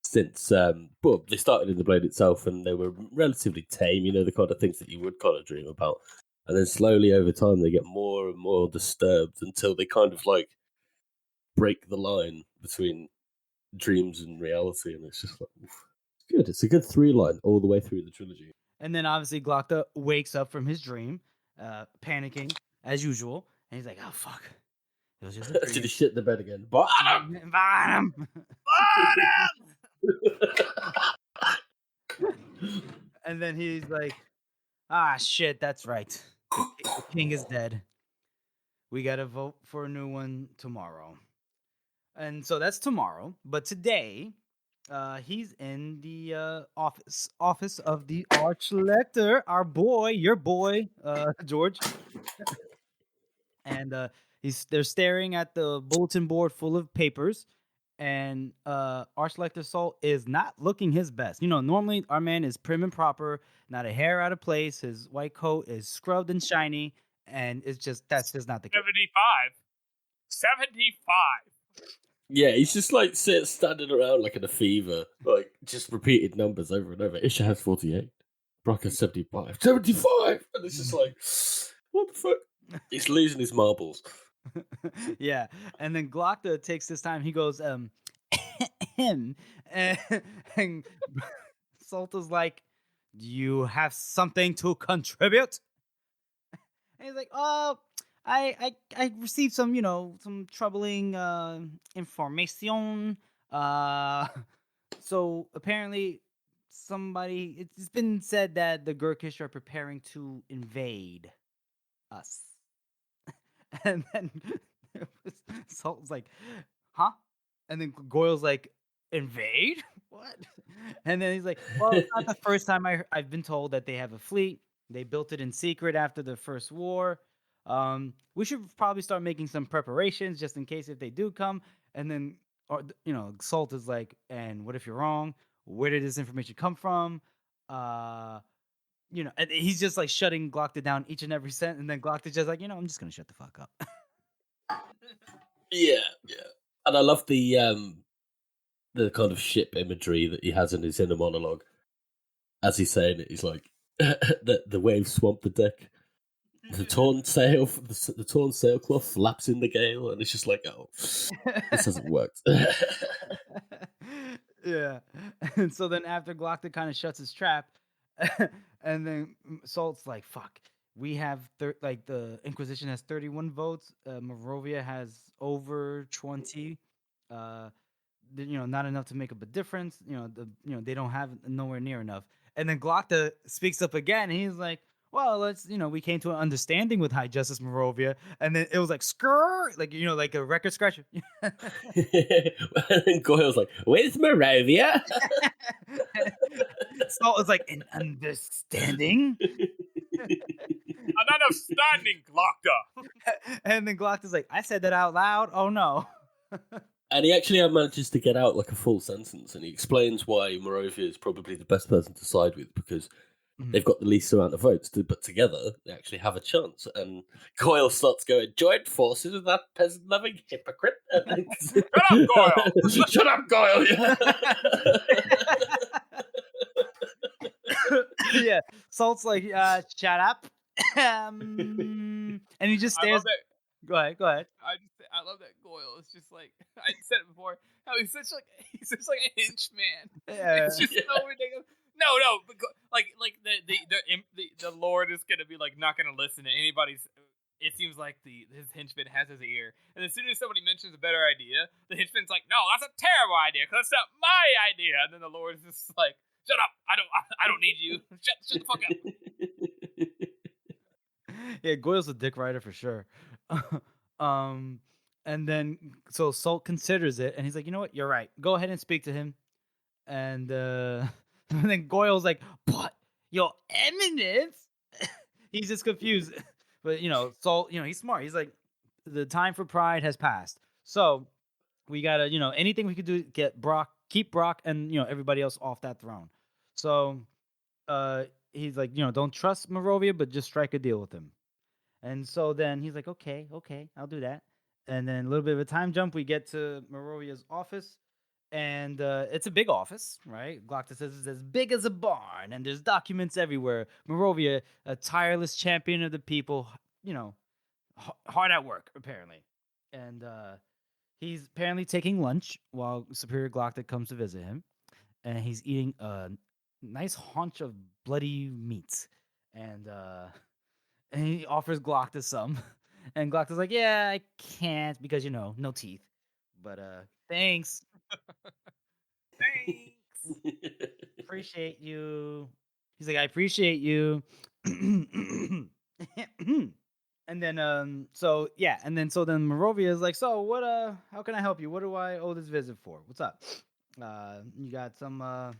since well, they started in the Blade itself, and they were relatively tame. You know, the kind of things that you would kind of dream about. And then slowly over time, they get more and more disturbed until they kind of like break the line between dreams and reality. And it's just like, oof. It's good. It's a good 3-line all the way through the trilogy. And then obviously Glocta wakes up from his dream, panicking as usual. And he's like, oh, fuck. It was just a dream. Did he shit the bed again? Bottom! Bottom! And then he's like, ah, shit, that's right. The king is dead. We got to vote for a new one tomorrow. And so that's tomorrow. But today, he's in the office of the Archlector, our boy, your boy, George. And they're staring at the bulletin board full of papers. And Archlector Salt is not looking his best. You know, normally our man is prim and proper, not a hair out of place. His white coat is scrubbed and shiny, and that's just not the case. 75. Yeah, he's just like standing around like in a fever, like just repeated numbers over and over. Isha has 48, Brock has 75, 75, and it's just like, what the fuck? He's losing his marbles. Yeah, and then Glocta takes this time. He goes, and Salta's like, "Do you have something to contribute?" And he's like, "Oh, I received some, some troubling information. So apparently, it's been said that the Gurkish are preparing to invade us." And then Salt's like, huh? And then Goyle's like, invade? What? And then he's like, well, it's not the first time I've been told that they have a fleet. They built it in secret after the first war. We should probably start making some preparations just in case if they do come. And then, Salt is like, and what if you're wrong? Where did this information come from? and he's just like shutting Glockta down each and every sentence, and then Glockta's just like, I'm just gonna shut the fuck up. Yeah, and I love the kind of ship imagery that he has in his inner monologue. As he's saying it, he's like, the waves swamp the deck. The torn sailcloth flaps in the gale, and it's just like, oh, this hasn't worked. Yeah. And so then after Glockta kind of shuts his trap, and then Salt's like, fuck. We have the Inquisition has 31 votes. Morovia has over 20. Not enough to make up a difference. They don't have nowhere near enough. And then Glockta speaks up again, and he's like, well, we came to an understanding with High Justice Morovia, and then it was like, skrrr, like a record scratcher. And Goyle's like, where's Morovia? Salt was like, an understanding? An understanding, Glockta. And then Glockta's like, I said that out loud? Oh, no. And he actually manages to get out like a full sentence, and he explains why Morovia is probably the best person to side with, because they've got the least amount of votes, but together they actually have a chance. And Goyle starts going, joined forces with that peasant-loving hypocrite. Shut up, Goyle! Shut up, Goyle! Yeah, Salt's like, shut up. And he just stares. Go ahead. I love that Goyle. It's just like I said it before. How he's such like a henchman. Yeah. It's just so ridiculous. No, but the Lord is gonna be like not gonna listen to anybody's. It seems like his henchman has his ear, and as soon as somebody mentions a better idea, the henchman's like, "No, that's a terrible idea because that's not my idea." And then the Lord is just like, "Shut up! I don't need you. Shut the fuck up." Yeah, Goyle's a dick rider for sure. And then so Salt considers it, and he's like, you know what? You're right. Go ahead and speak to him. And, and then Goyle's like, but your eminence. He's just confused. But Salt, he's smart. He's like, the time for pride has passed. So we gotta, anything we could do to keep Brock and everybody else off that throne. So he's like, don't trust Morovia, but just strike a deal with him. And so then he's like, okay, I'll do that. And then a little bit of a time jump, we get to Morovia's office, and it's a big office, right? Glockta says it's as big as a barn, and there's documents everywhere. Morovia, a tireless champion of the people, hard at work, apparently. And he's apparently taking lunch while Superior Glockta comes to visit him, and he's eating a nice haunch of bloody meat. And he offers Glockta some. And Glockta's like, yeah, I can't because, no teeth. But thanks. Thanks. Appreciate you. He's like, I appreciate you. And then so then Morovia is like, so what how can I help you? What do I owe this visit for? What's up? You got some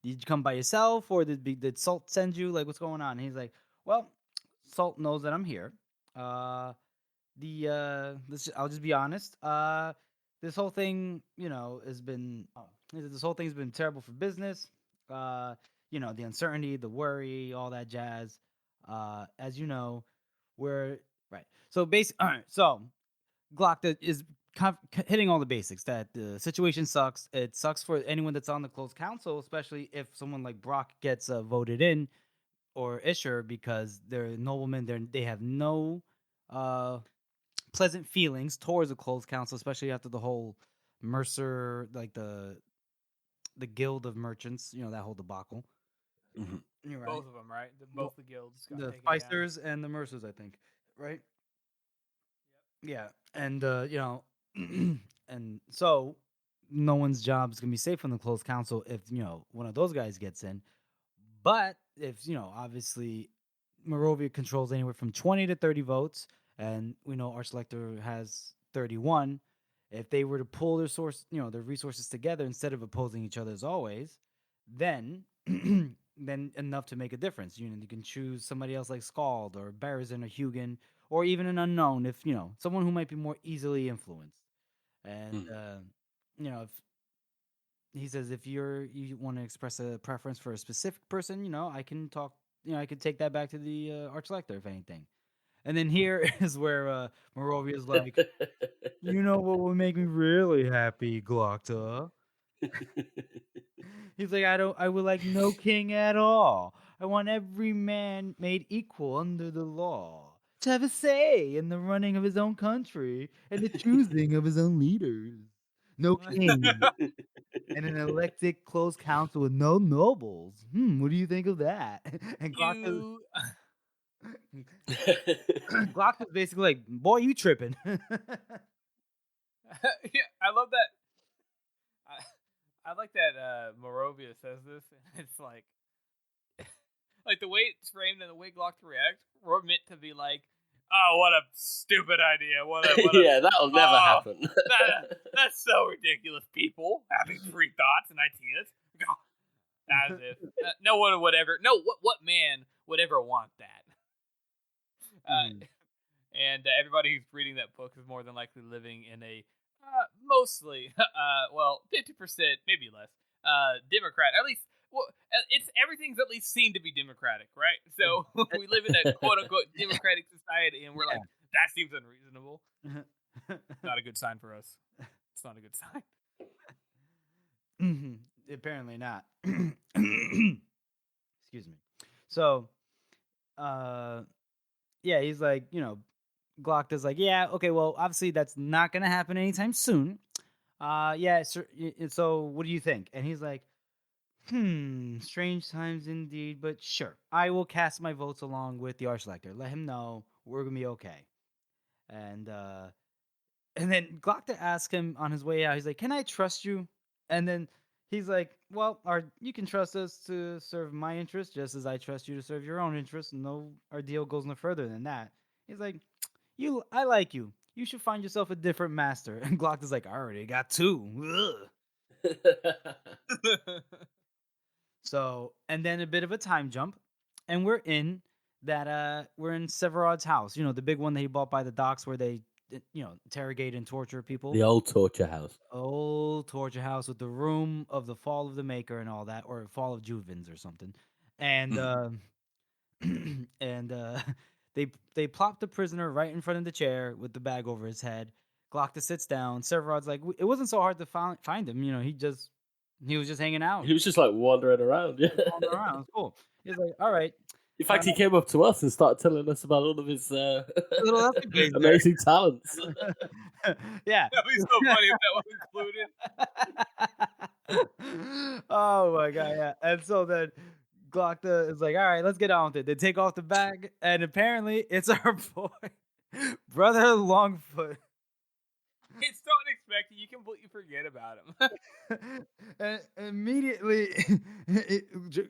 did you come by yourself, or did Salt send you? Like, what's going on? And he's like, well, Salt knows that I'm here. I'll just be honest. This whole thing, has been this whole thing's been terrible for business. The uncertainty, the worry, all that jazz. As you know, we're right. So all right. So Glockta is hitting all the basics. That the situation sucks. It sucks for anyone that's on the closed council, especially if someone like Brock gets voted in, or Isher, because they're noblemen. They have no pleasant feelings towards the closed council, especially after the whole Mercer, like the guild of merchants, that whole debacle. Mm-hmm. You're right. Both of them, right? Both the guilds got The taken down. Feisters and the Mercers, I think, right? Yep. Yeah, and and so no one's job is gonna be safe from the closed council if one of those guys gets in. But if obviously Morovia controls anywhere from 20 to 30 votes, and we know Archlector has 31. If they were to pull their resources together instead of opposing each other as always, then then enough to make a difference. You can choose somebody else like Scald or Barazin or Hugin, or even an unknown if someone who might be more easily influenced. And if he says if you want to express a preference for a specific person, I can talk I could take that back to the Archlector if anything. And then here is where Morovia's like, you know what would make me really happy, Glocta? He's like, I would like no king at all. I want every man made equal under the law, to have a say in the running of his own country and the choosing of his own leaders. No king and an elected closed council with no nobles. What do you think of that? And You. Glocta's basically like, boy, you tripping. Yeah, I love that. I like that Morovia says this, and it's like the way it's framed and the way Glock reacts, we're meant to be like, oh, what a stupid idea. What a Yeah, that'll never happen. That's so ridiculous. People having free thoughts and ideas. As if no one would ever. No, what man would ever want that? And everybody who's reading that book is more than likely living in a mostly, 50%, maybe less, Democrat. At least, it's everything's at least seen to be democratic, right? So we live in a quote unquote democratic society, and we're like, that seems unreasonable. Not a good sign for us. It's not a good sign. Apparently not. Excuse me. So, yeah, he's like, Glocta's like, yeah, okay, well, obviously that's not gonna happen anytime soon. Yeah, so what do you think? And he's like, strange times indeed, but sure, I will cast my votes along with the Archlector. Let him know we're gonna be okay. And then Glocta asks him on his way out, he's like, can I trust you? And then he's like, well, you can trust us to serve my interests just as I trust you to serve your own interests. No, our deal goes no further than that. He's like, I like you. You should find yourself a different master. And Glocta's like, I already got two. So, and then a bit of a time jump, and we're in Severod's house. The big one that he bought by the docks where they, interrogate and torture people. The old torture house. Old torture house with the room of the fall of the Maker and all that, or fall of Juvens or something. And they plop the prisoner right in front of the chair with the bag over his head. Glocta sits down. Severod's like, it wasn't so hard to find him. He was just hanging out. He was just like wandering around. Yeah. Wandering around. It's cool. He's like, all right. In fact, he came up to us and started telling us about all of his amazing talents. Yeah. That'd be so funny if that was included. Oh my god, yeah. And so then Glocta is like, all right, let's get on with it. They take off the bag, and apparently it's our boy, Brother Longfoot. It's so unexpected, you completely forget about him. And immediately,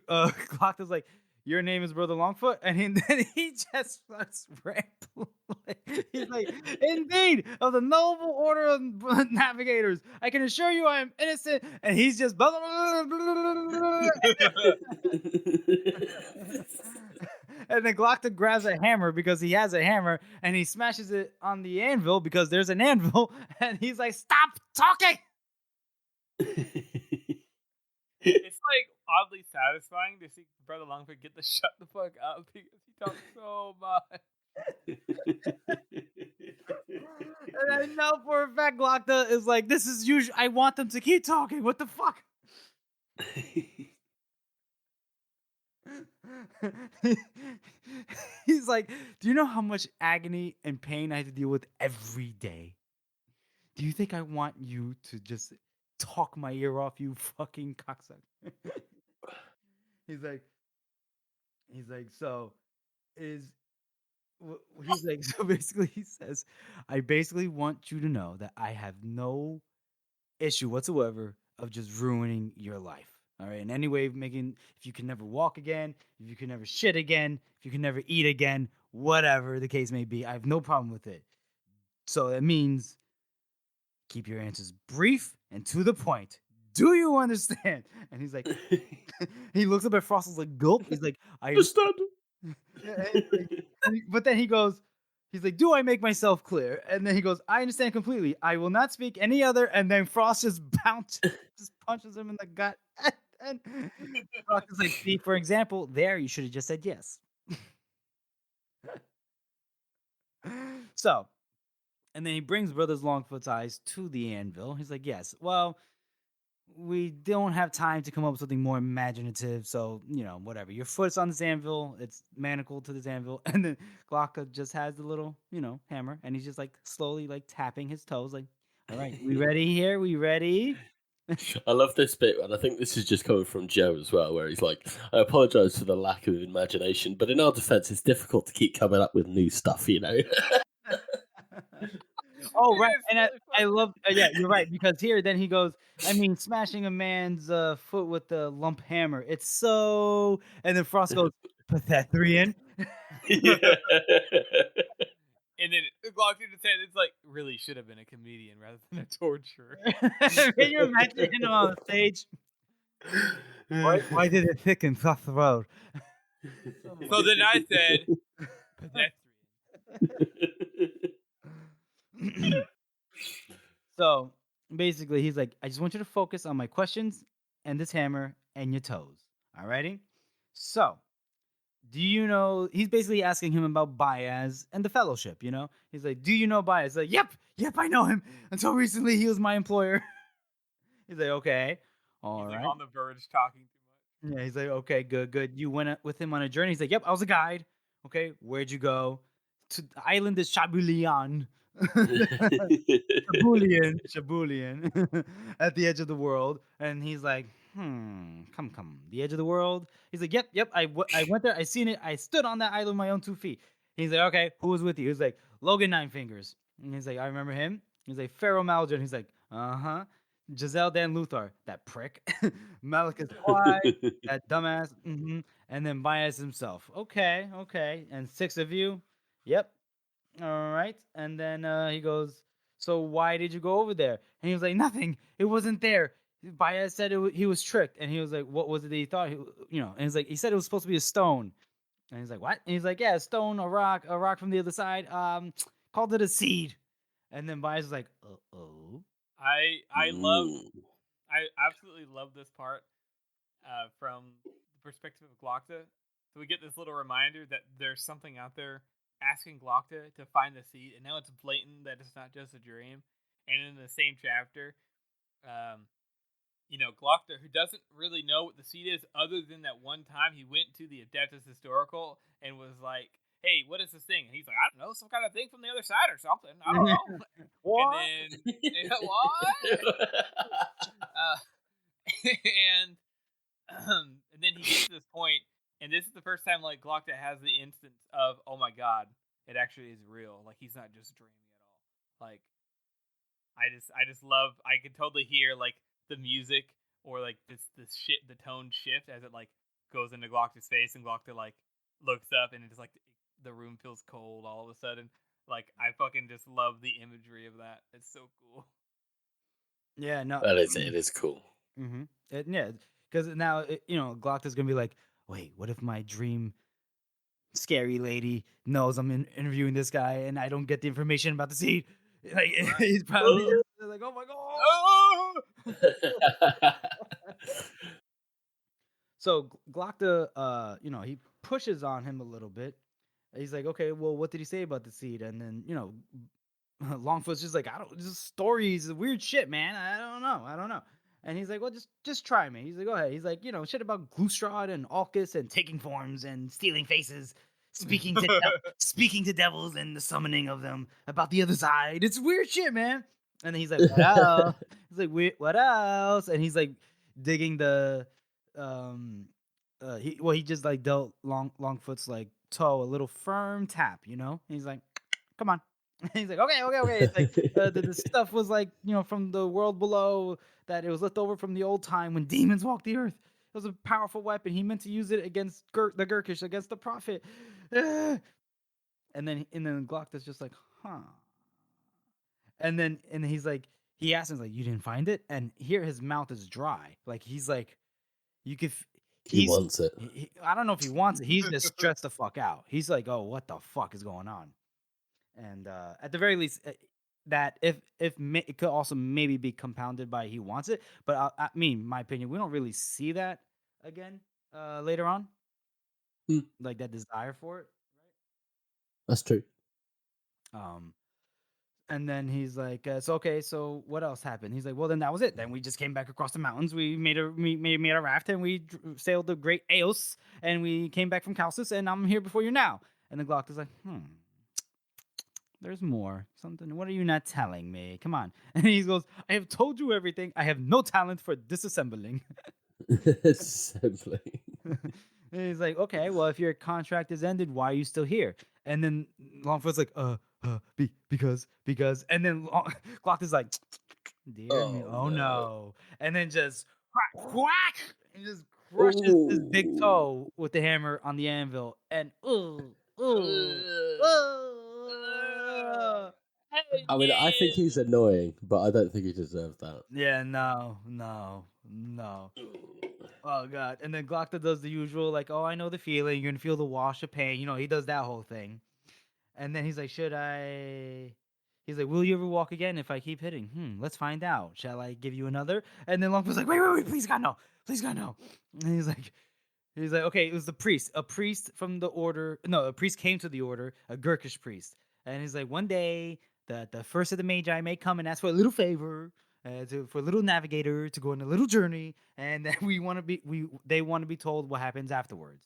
Glocta's like, your name is Brother Longfoot? And then he just starts rambling. He's like, indeed, of the noble order of navigators, I can assure you I am innocent. And he's just... And then Glocta grabs a hammer because he has a hammer, and he smashes it on the anvil because there's an anvil. And he's like, stop talking! It's like oddly satisfying to see Brother Longfoot get to shut the fuck up because he talks so much. And I know for a fact Glocta is like, this is usual. I want them to keep talking. What the fuck? He's like, do you know how much agony and pain I have to deal with every day? Do you think I want you to just talk my ear off, you fucking cocksucker? He's like, so basically he says, I basically want you to know that I have no issue whatsoever of just ruining your life. All right, in any way, if you can never walk again, if you can never shit again, if you can never eat again, whatever the case may be, I have no problem with it. So that means keep your answers brief and to the point. Do you understand? And he's like, he looks up at Frostle's like, gulp. He's like, I understand. But then he goes, he's like, do I make myself clear? And then he goes, I understand completely. I will not speak any other. And then Frost just punches him in the gut. And Glock is like, see, for example, there you should have just said yes. So, and then he brings Brothers Longfoot's eyes to the anvil. He's like, yes, well, we don't have time to come up with something more imaginative. So, whatever. Your foot's on this anvil. It's manacled to this anvil. And then Glocka just has the little, hammer. And he's just like slowly like tapping his toes. Like, all right, we ready here? We ready? I love this bit, and I think this is just coming from Joe as well, where he's like, I apologise for the lack of imagination, but in our defence, it's difficult to keep coming up with new stuff, Oh, right. It is And really I funny. love, yeah, you're right. Because here, then he goes, I mean, smashing a man's foot with the lump hammer. It's so. And then Frost goes, Pythagorean. Yeah. And then Glock in his head, it's like, really should have been a comedian rather than a torturer. Can you imagine him on the stage? Why did it thicken across the road? So then I said, pedestrian. So basically, he's like, I just want you to focus on my questions and this hammer and your toes. Alrighty? So, do you know? He's basically asking him about Baez and the fellowship, He's like, do you know Baez? He's like, yep, I know him. Until recently, he was my employer. He's like, okay. All He's right. like on the verge talking too much. Yeah, he's like, okay, good. You went with him on a journey. He's like, yep, I was a guide. Okay, where'd you go? To the island is Shabulian. Shabulian, at the edge of the world. And he's like, come, the edge of the world. He's like, yep, I went there, I seen it, I stood on that island with my own 2 feet. He's like, okay, who was with you? He's like, Logan Nine Fingers. And he's like, I remember him. He's like, Pharaoh Maljan. He's like, uh-huh. Giselle Dan Luthor, that prick. Malachus Clyde, that dumbass. And then Bias himself. Okay. And 6 of you. Yep. All right. And then he goes, so why did you go over there? And he was like, nothing. It wasn't there. Baez said he was tricked. And he was like, what was it that he thought? And he's like, he said it was supposed to be a stone. And he's like, what? And he's like, yeah, a stone, a rock from the other side. Called it a seed. And then Baez was like, uh-oh. I absolutely love this part from the perspective of Glockta. So we get this little reminder that there's something out there asking Glockta to find the seed, and now it's blatant that it's not just a dream. And in the same chapter, Glockta, who doesn't really know what the seed is, other than that one time he went to the Adeptus Historical and was like, "Hey, what is this thing?" And he's like, "I don't know, some kind of thing from the other side or something. I don't know." What? And then what? And then he gets to this point, and this is the first time like Glockta has the instance of, oh my god, it actually is real. Like he's not just dreaming at all. Like I just love. I can totally hear like the music or like this shit, the tone shift as it like goes into Glockta's face, and Glockta like looks up, and it's like the room feels cold all of a sudden. Like I fucking just love the imagery of that. It's so cool. Yeah, no. It is cool. Yeah, because now Glockta's gonna be like, wait, what if my dream scary lady knows I'm interviewing this guy and I don't get the information about the seed? Like he's probably just like, oh my god. So Glockta, he pushes on him a little bit. He's like, okay, well, what did he say about the seed? And then Longfoot's just like, I don't, just stories, weird shit, man. I don't know. And he's like, well, just try me. He's like, go ahead. He's like, shit about Glustrad and Alcus and taking forms and stealing faces, speaking to devils and the summoning of them, about the other side. It's weird shit, man. And then he's like, what else? He's like, what else? And he's like digging the he just like dealt Longfoot's like toe a little firm tap, He's like, come on. He's like, okay. It's like the stuff was like, from the world below, that it was left over from the old time when demons walked the earth. It was a powerful weapon. He meant to use it against the Gurkish, against the prophet. And then Glockta's just like, huh. And then he's like, he asks him, like, you didn't find it? And here his mouth is dry. Like, he's like, you could. He wants it. I don't know if he wants it. He's just stressed the fuck out. He's like, oh, what the fuck is going on? And at the very least, that if it could also maybe be compounded by he wants it, but I mean, my opinion, we don't really see that again later on, Hmm. like that desire for it. That's true. Um, and then he's like, so okay, so what else happened? He's like, well, then that was it. Then we just came back across the mountains. We made a raft, and we sailed the Great Eos, and we came back from Calcis, and I'm here before you now. And the Glock is like, there's more. Something. What are you not telling me? Come on. And he goes, I have told you everything. I have no talent for disassembling. Simply. And he's like, okay, well, if your contract is ended, why are you still here? And then Longfoot's like, because. And then Glock is like, dear me, oh no. And then just whack, and just crushes his big toe with the hammer on the anvil. And I mean, I think he's annoying, but I don't think he deserves that. yeah, no. Oh god. And then Glockta does the usual, like, oh, I know the feeling. You're gonna feel the wash of pain. You know, he does that whole thing. And then he's like, should I? He's like, will you ever walk again if I keep hitting? Let's find out. Shall I give you another? And then Longfoot's like, wait, please God no. Please God no. And he's like, okay, it was the priest. A priest from the order. No, a priest came to the order, a Gurkish priest. And he's like, one day the first of the Magi may come and ask for a little favor. For a little navigator to go on a little journey, and then they want to be told what happens afterwards.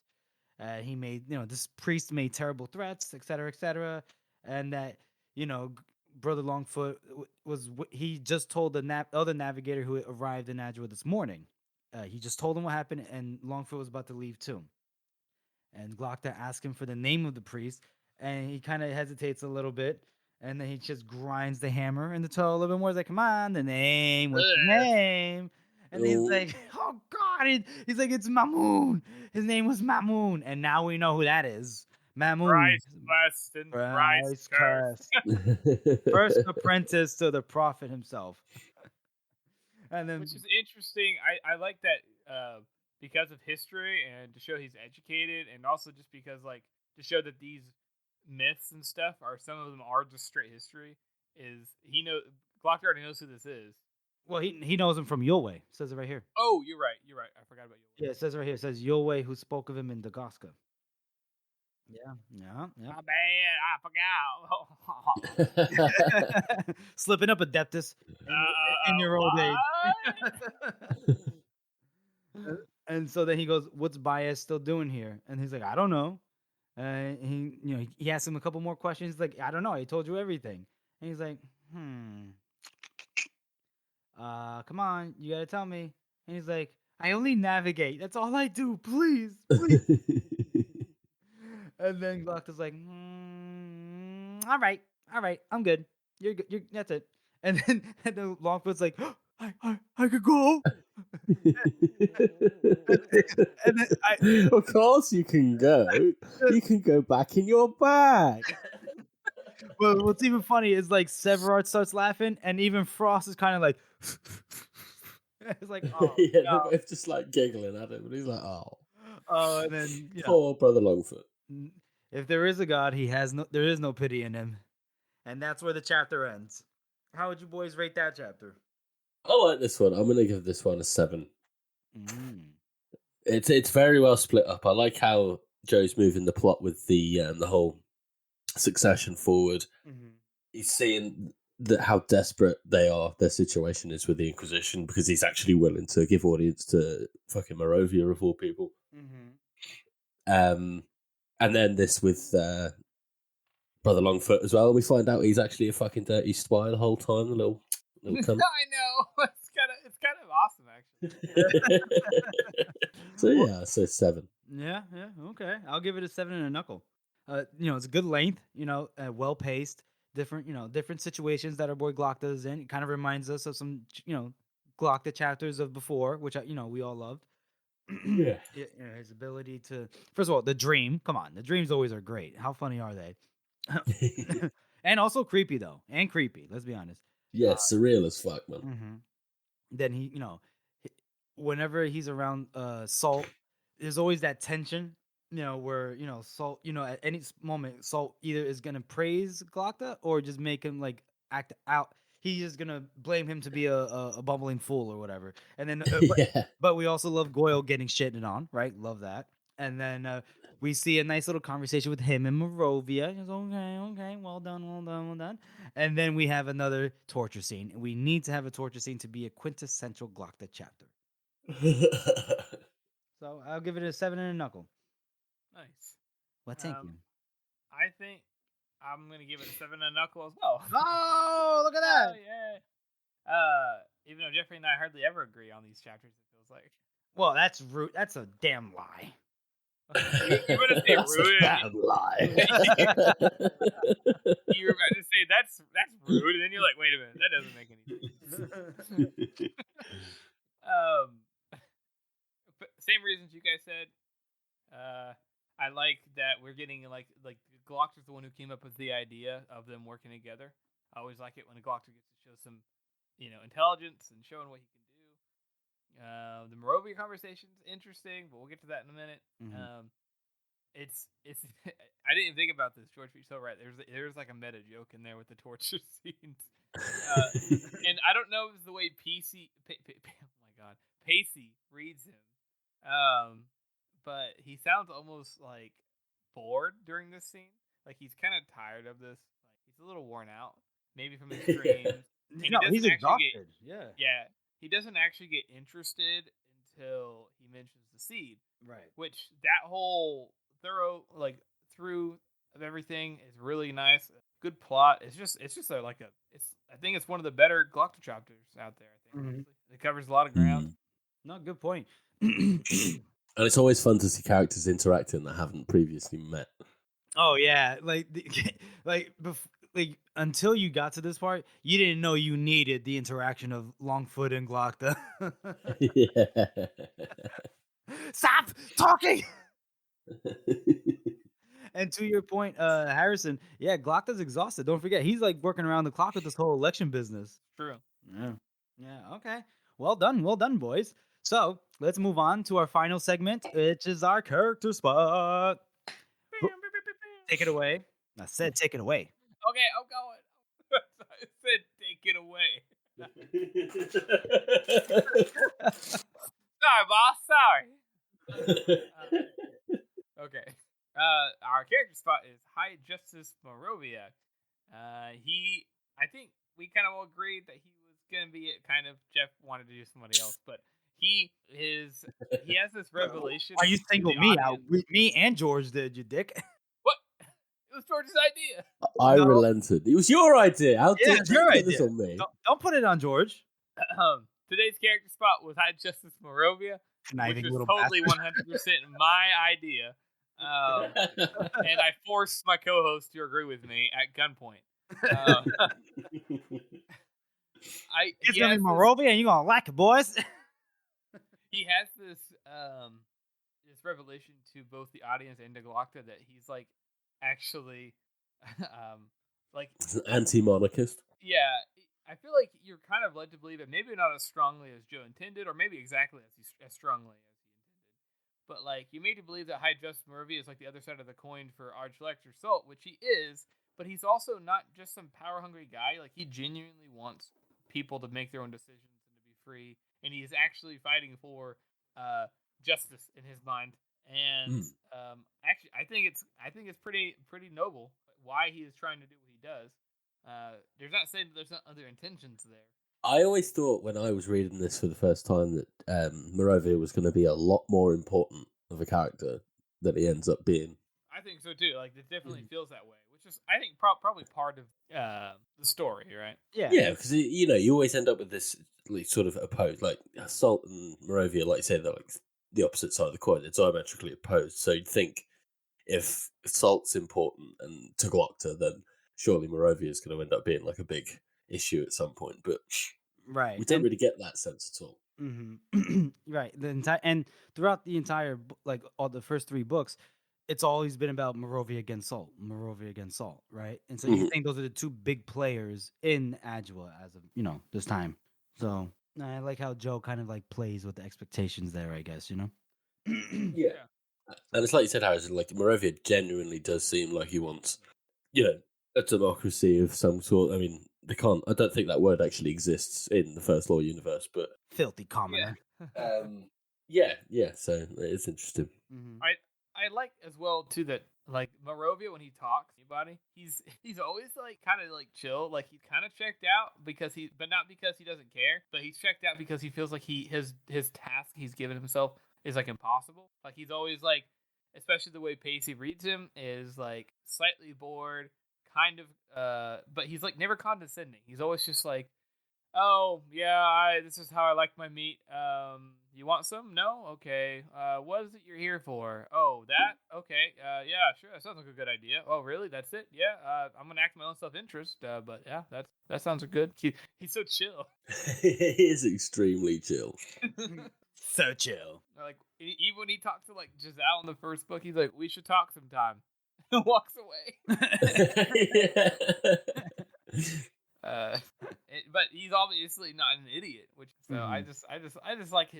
He made, this priest made terrible threats, etc., and that, Brother Longfoot he just told the other navigator who arrived in Adjua this morning. He just told him what happened, and Longfoot was about to leave too. And Glockta asked him for the name of the priest, and he kind of hesitates a little bit, and then he just grinds the hammer in the toe a little bit more. He's like, "Come on, the name, what's the name?" And he's like, "Oh God!" He's like, "It's Mamoon. His name was Mamoon, and now we know who that is. Mamoon, Thrice blessed and thrice cursed. First apprentice to the prophet himself." And then, which is interesting. I like that because of history and to show he's educated, and also just because like to show that these myths and stuff are some of them are just straight history. Is he know Glock already knows who this is? Well, he knows him from Yulwei. It says it right here. Oh, you're right. I forgot about Yulwei. Yeah, it says right here. It says Yulwei who spoke of him in Dagaska. Yeah. My bad. I forgot. Slipping up, Adeptus, in your old age. And so then he goes, "What's Baez still doing here?" And he's like, "I don't know." He asks him a couple more questions. He's like, "I don't know. I told you everything." And he's like, come on, you gotta tell me." And he's like, "I only navigate. That's all I do. Please." And then Glockta's like, all right, I'm good. You're good. That's it. And then Longfoot's like, I could go. And then of course you can go. You can go back in your bag. Well, what's even funny is like Severard starts laughing, and even Frost is kind of like, it's like, oh, yeah, no. they're both just like giggling at him, and he's like, oh, and then poor Brother Longfoot. If there is a God, there is no pity in him, and that's where the chapter ends. How would you boys rate that chapter? I like this one. I'm gonna give this one a 7. It's very well split up. I like how Joe's moving the plot with the whole succession forward. He's seeing how desperate their situation is with the Inquisition, because he's actually willing to give audience to fucking Morovia of all people. And then this with Brother Longfoot as well. We find out he's actually a fucking dirty spy the whole time. A little cunt. I know. It's kind of awesome, actually. So 7. Yeah, okay. I'll give it a 7 and a knuckle. It's a good length. Well paced. Different situations that our boy Glockta is in. It kind of reminds us of some, Glockta chapters of before, which we all loved. Yeah. His ability to, first of all, the dream. Come on, the dreams always are great. How funny are they? And also creepy though, Let's be honest. Yeah, surreal as fuck, man. Then he, whenever he's around Salt, there's always that tension. Where Salt, at any moment, Salt either is gonna praise Glockta or just make him like act out. He's just gonna blame him to be a bumbling fool or whatever. And then, Yeah. but we also love Goyle getting shitted on, right? Love that. And then we see a nice little conversation with him and Morovia. He's okay, well done. And then we have another torture scene. We need to have a torture scene to be a quintessential Glockta chapter. So I'll give it a 7 and a knuckle. Nice. Well, thank you. I think I'm gonna give it a 7 and a knuckle as well. Oh, look at that! Oh, yeah. Even though Jeffrey and I hardly ever agree on these chapters, it feels like. Well, that's rude. That's a damn lie. You were to say That's rude. a damn lie. You were about to say that's rude, and then you're like, wait a minute, that doesn't make any sense. Same reasons you guys said. I like that we're getting like Glockter's the one who came up with the idea of them working together. I always like it when a Glockter gets to show some, intelligence and showing what he can do. The Morovia conversation's interesting, but we'll get to that in a minute. Mhm. It's I didn't even think about this, George, but you're so right. There's like a meta joke in there with the torture scenes. And I don't know if it's the way Pacey reads him. But he sounds almost like bored during this scene. Like he's kind of tired of this. Like he's a little worn out, maybe from his dreams. No, he's exhausted. Yeah, he doesn't actually get interested until he mentions the seed. Right. Which that whole through of everything is really nice. Good plot. It's just I think it's one of the better Glockta chapters out there. I think honestly. It covers a lot of ground. No, good point. And it's always fun to see characters interacting that haven't previously met. Oh yeah, until you got to this part, you didn't know you needed the interaction of Longfoot and Glockta. Yeah. Stop talking. And to your point, Harrison, yeah, Glockta's exhausted. Don't forget, he's like working around the clock with this whole election business. True. Yeah. Okay. Well done, boys. So let's move on to our final segment, which is our character spot. Take it away. I said take it away. Okay, I'm going. I said take it away. Sorry, boss. Sorry. Okay. Our character spot is High Justice Morovia. I think we kind of all agreed that he was gonna be it. Kind of. Jeff wanted to do somebody else, but he has this revelation. Are you single me out? Me and George did, you dick. What? It was George's idea. I relented. It was your idea. How dare you put this on me? Don't put it on George. Today's character spot was High Justice Morovia, which was totally 100% my idea. And I forced my co-host to agree with me at gunpoint. It's gonna be Morovia, and you're gonna like it, boys. He has this revelation to both the audience and to Glockta that he's like actually like anti-monarchist. Yeah, I feel like you're kind of led to believe it, maybe not as strongly as Joe intended, or maybe exactly as strongly as he intended. But like you made to believe that High Justice Morovia is like the other side of the coin for Arch-Lector Salt, which he is, but he's also not just some power-hungry guy. Like he genuinely wants people to make their own decisions and to be free, and he is actually fighting for justice in his mind. And actually, I think it's pretty noble why he is trying to do what he does. There's not saying that there's not other intentions there. I always thought when I was reading this for the first time that Morovia was going to be a lot more important of a character than he ends up being. I think so too. Like it definitely feels that way, which is I think probably part of the story, right? Yeah, because you always end up with this like, sort of opposed, like Salt and Morovia, like you say, they're like the opposite side of the coin. They're diametrically opposed. So you'd think if Salt's important and to Glockta, then surely Morovia is going to end up being like a big issue at some point. But we don't really get that sense at all. Mm-hmm. Right. And throughout the entire all the first 3 books, it's always been about Morovia against Salt, right? And so you think those are the 2 big players in Adjua as of this time. So I like how Joe kind of like plays with the expectations there, I guess, Yeah. And it's like you said, Harrison, like Morovia genuinely does seem like he wants, a democracy of some sort. I mean, They can't. I don't think that word actually exists in the First Law universe, but Filthy commoner. yeah. So it's interesting. Mm-hmm. I like as well too that like Morovia when he talks to anybody, he's always like kind of like chill, like he's kind of checked out but not because he doesn't care, but he's checked out because he feels like his task he's given himself is like impossible. Like he's always like, especially the way Pacey reads him is like slightly bored, kind of but he's like never condescending. He's always just like, oh yeah, this is how I like my meat. You want some? No? Okay. What is it you're here for? Oh, that? Okay. Yeah, sure. That sounds like a good idea. Oh, really? That's it? Yeah. I'm gonna act my own self-interest. But yeah, that sounds good. He's so chill. He is extremely chill. So chill. Like even when he talks to like Giselle in the first book, he's like, "We should talk sometime." Walks away. But he's obviously not an idiot, which so I just like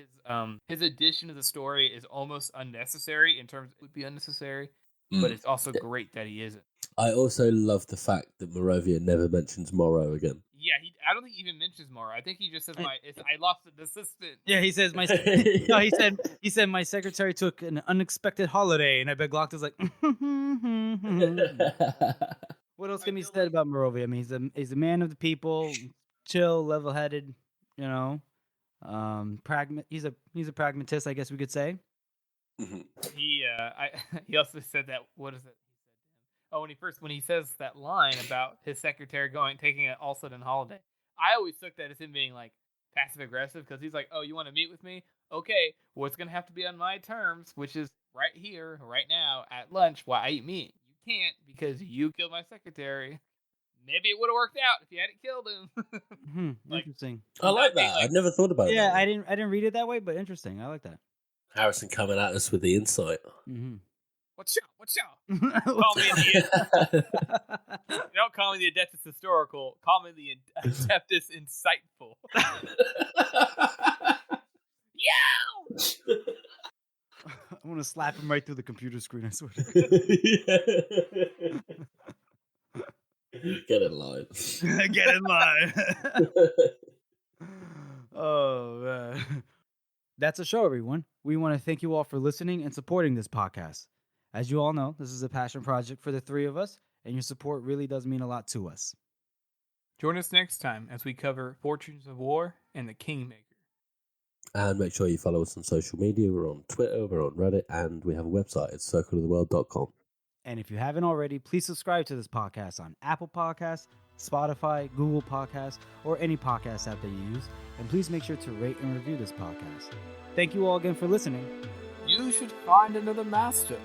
his addition to the story is almost unnecessary in terms it would be unnecessary, but it's also great that he isn't. I also love the fact that Morovia never mentions Morrow again. Yeah, I don't think he even mentions Morrow. I think he just says I lost an assistant. Yeah, he says no, he said my secretary took an unexpected holiday, and I bet Glock is like. What else can be said about Morovia? I mean, he's a man of the people, chill, level-headed, you know. He's a pragmatist, I guess we could say. He also said that. What is it? Oh, when he says that line about his secretary taking an all sudden holiday, I always took that as him being like passive aggressive because he's like, oh, you want to meet with me? Okay, well, it's gonna have to be on my terms, which is right here, right now at lunch while I eat meat. You can't because you killed my secretary. Maybe it would have worked out if you hadn't killed him. Interesting. I like that. I've never thought about it. Yeah, I didn't read it that way, but interesting. I like that. Harrison coming at us with the insight. Mm-hmm. What's y'all? Call me the don't call me the Adeptus Historical. Call me the Adeptus Insightful. Yo! I want to slap him right through the computer screen, I swear. Get in line. Get in line. Oh, man. That's a show, everyone. We want to thank you all for listening and supporting this podcast. As you all know, this is a passion project for the three of us, and your support really does mean a lot to us. Join us next time as we cover Fortunes of War and the Kingmaker. And make sure you follow us on social media. We're on Twitter, we're on Reddit, and we have a website at circleoftheworld.com. And if you haven't already, please subscribe to this podcast on Apple Podcasts, Spotify, Google Podcasts, or any podcast app that you use. And please make sure to rate and review this podcast. Thank you all again for listening. You should find another master.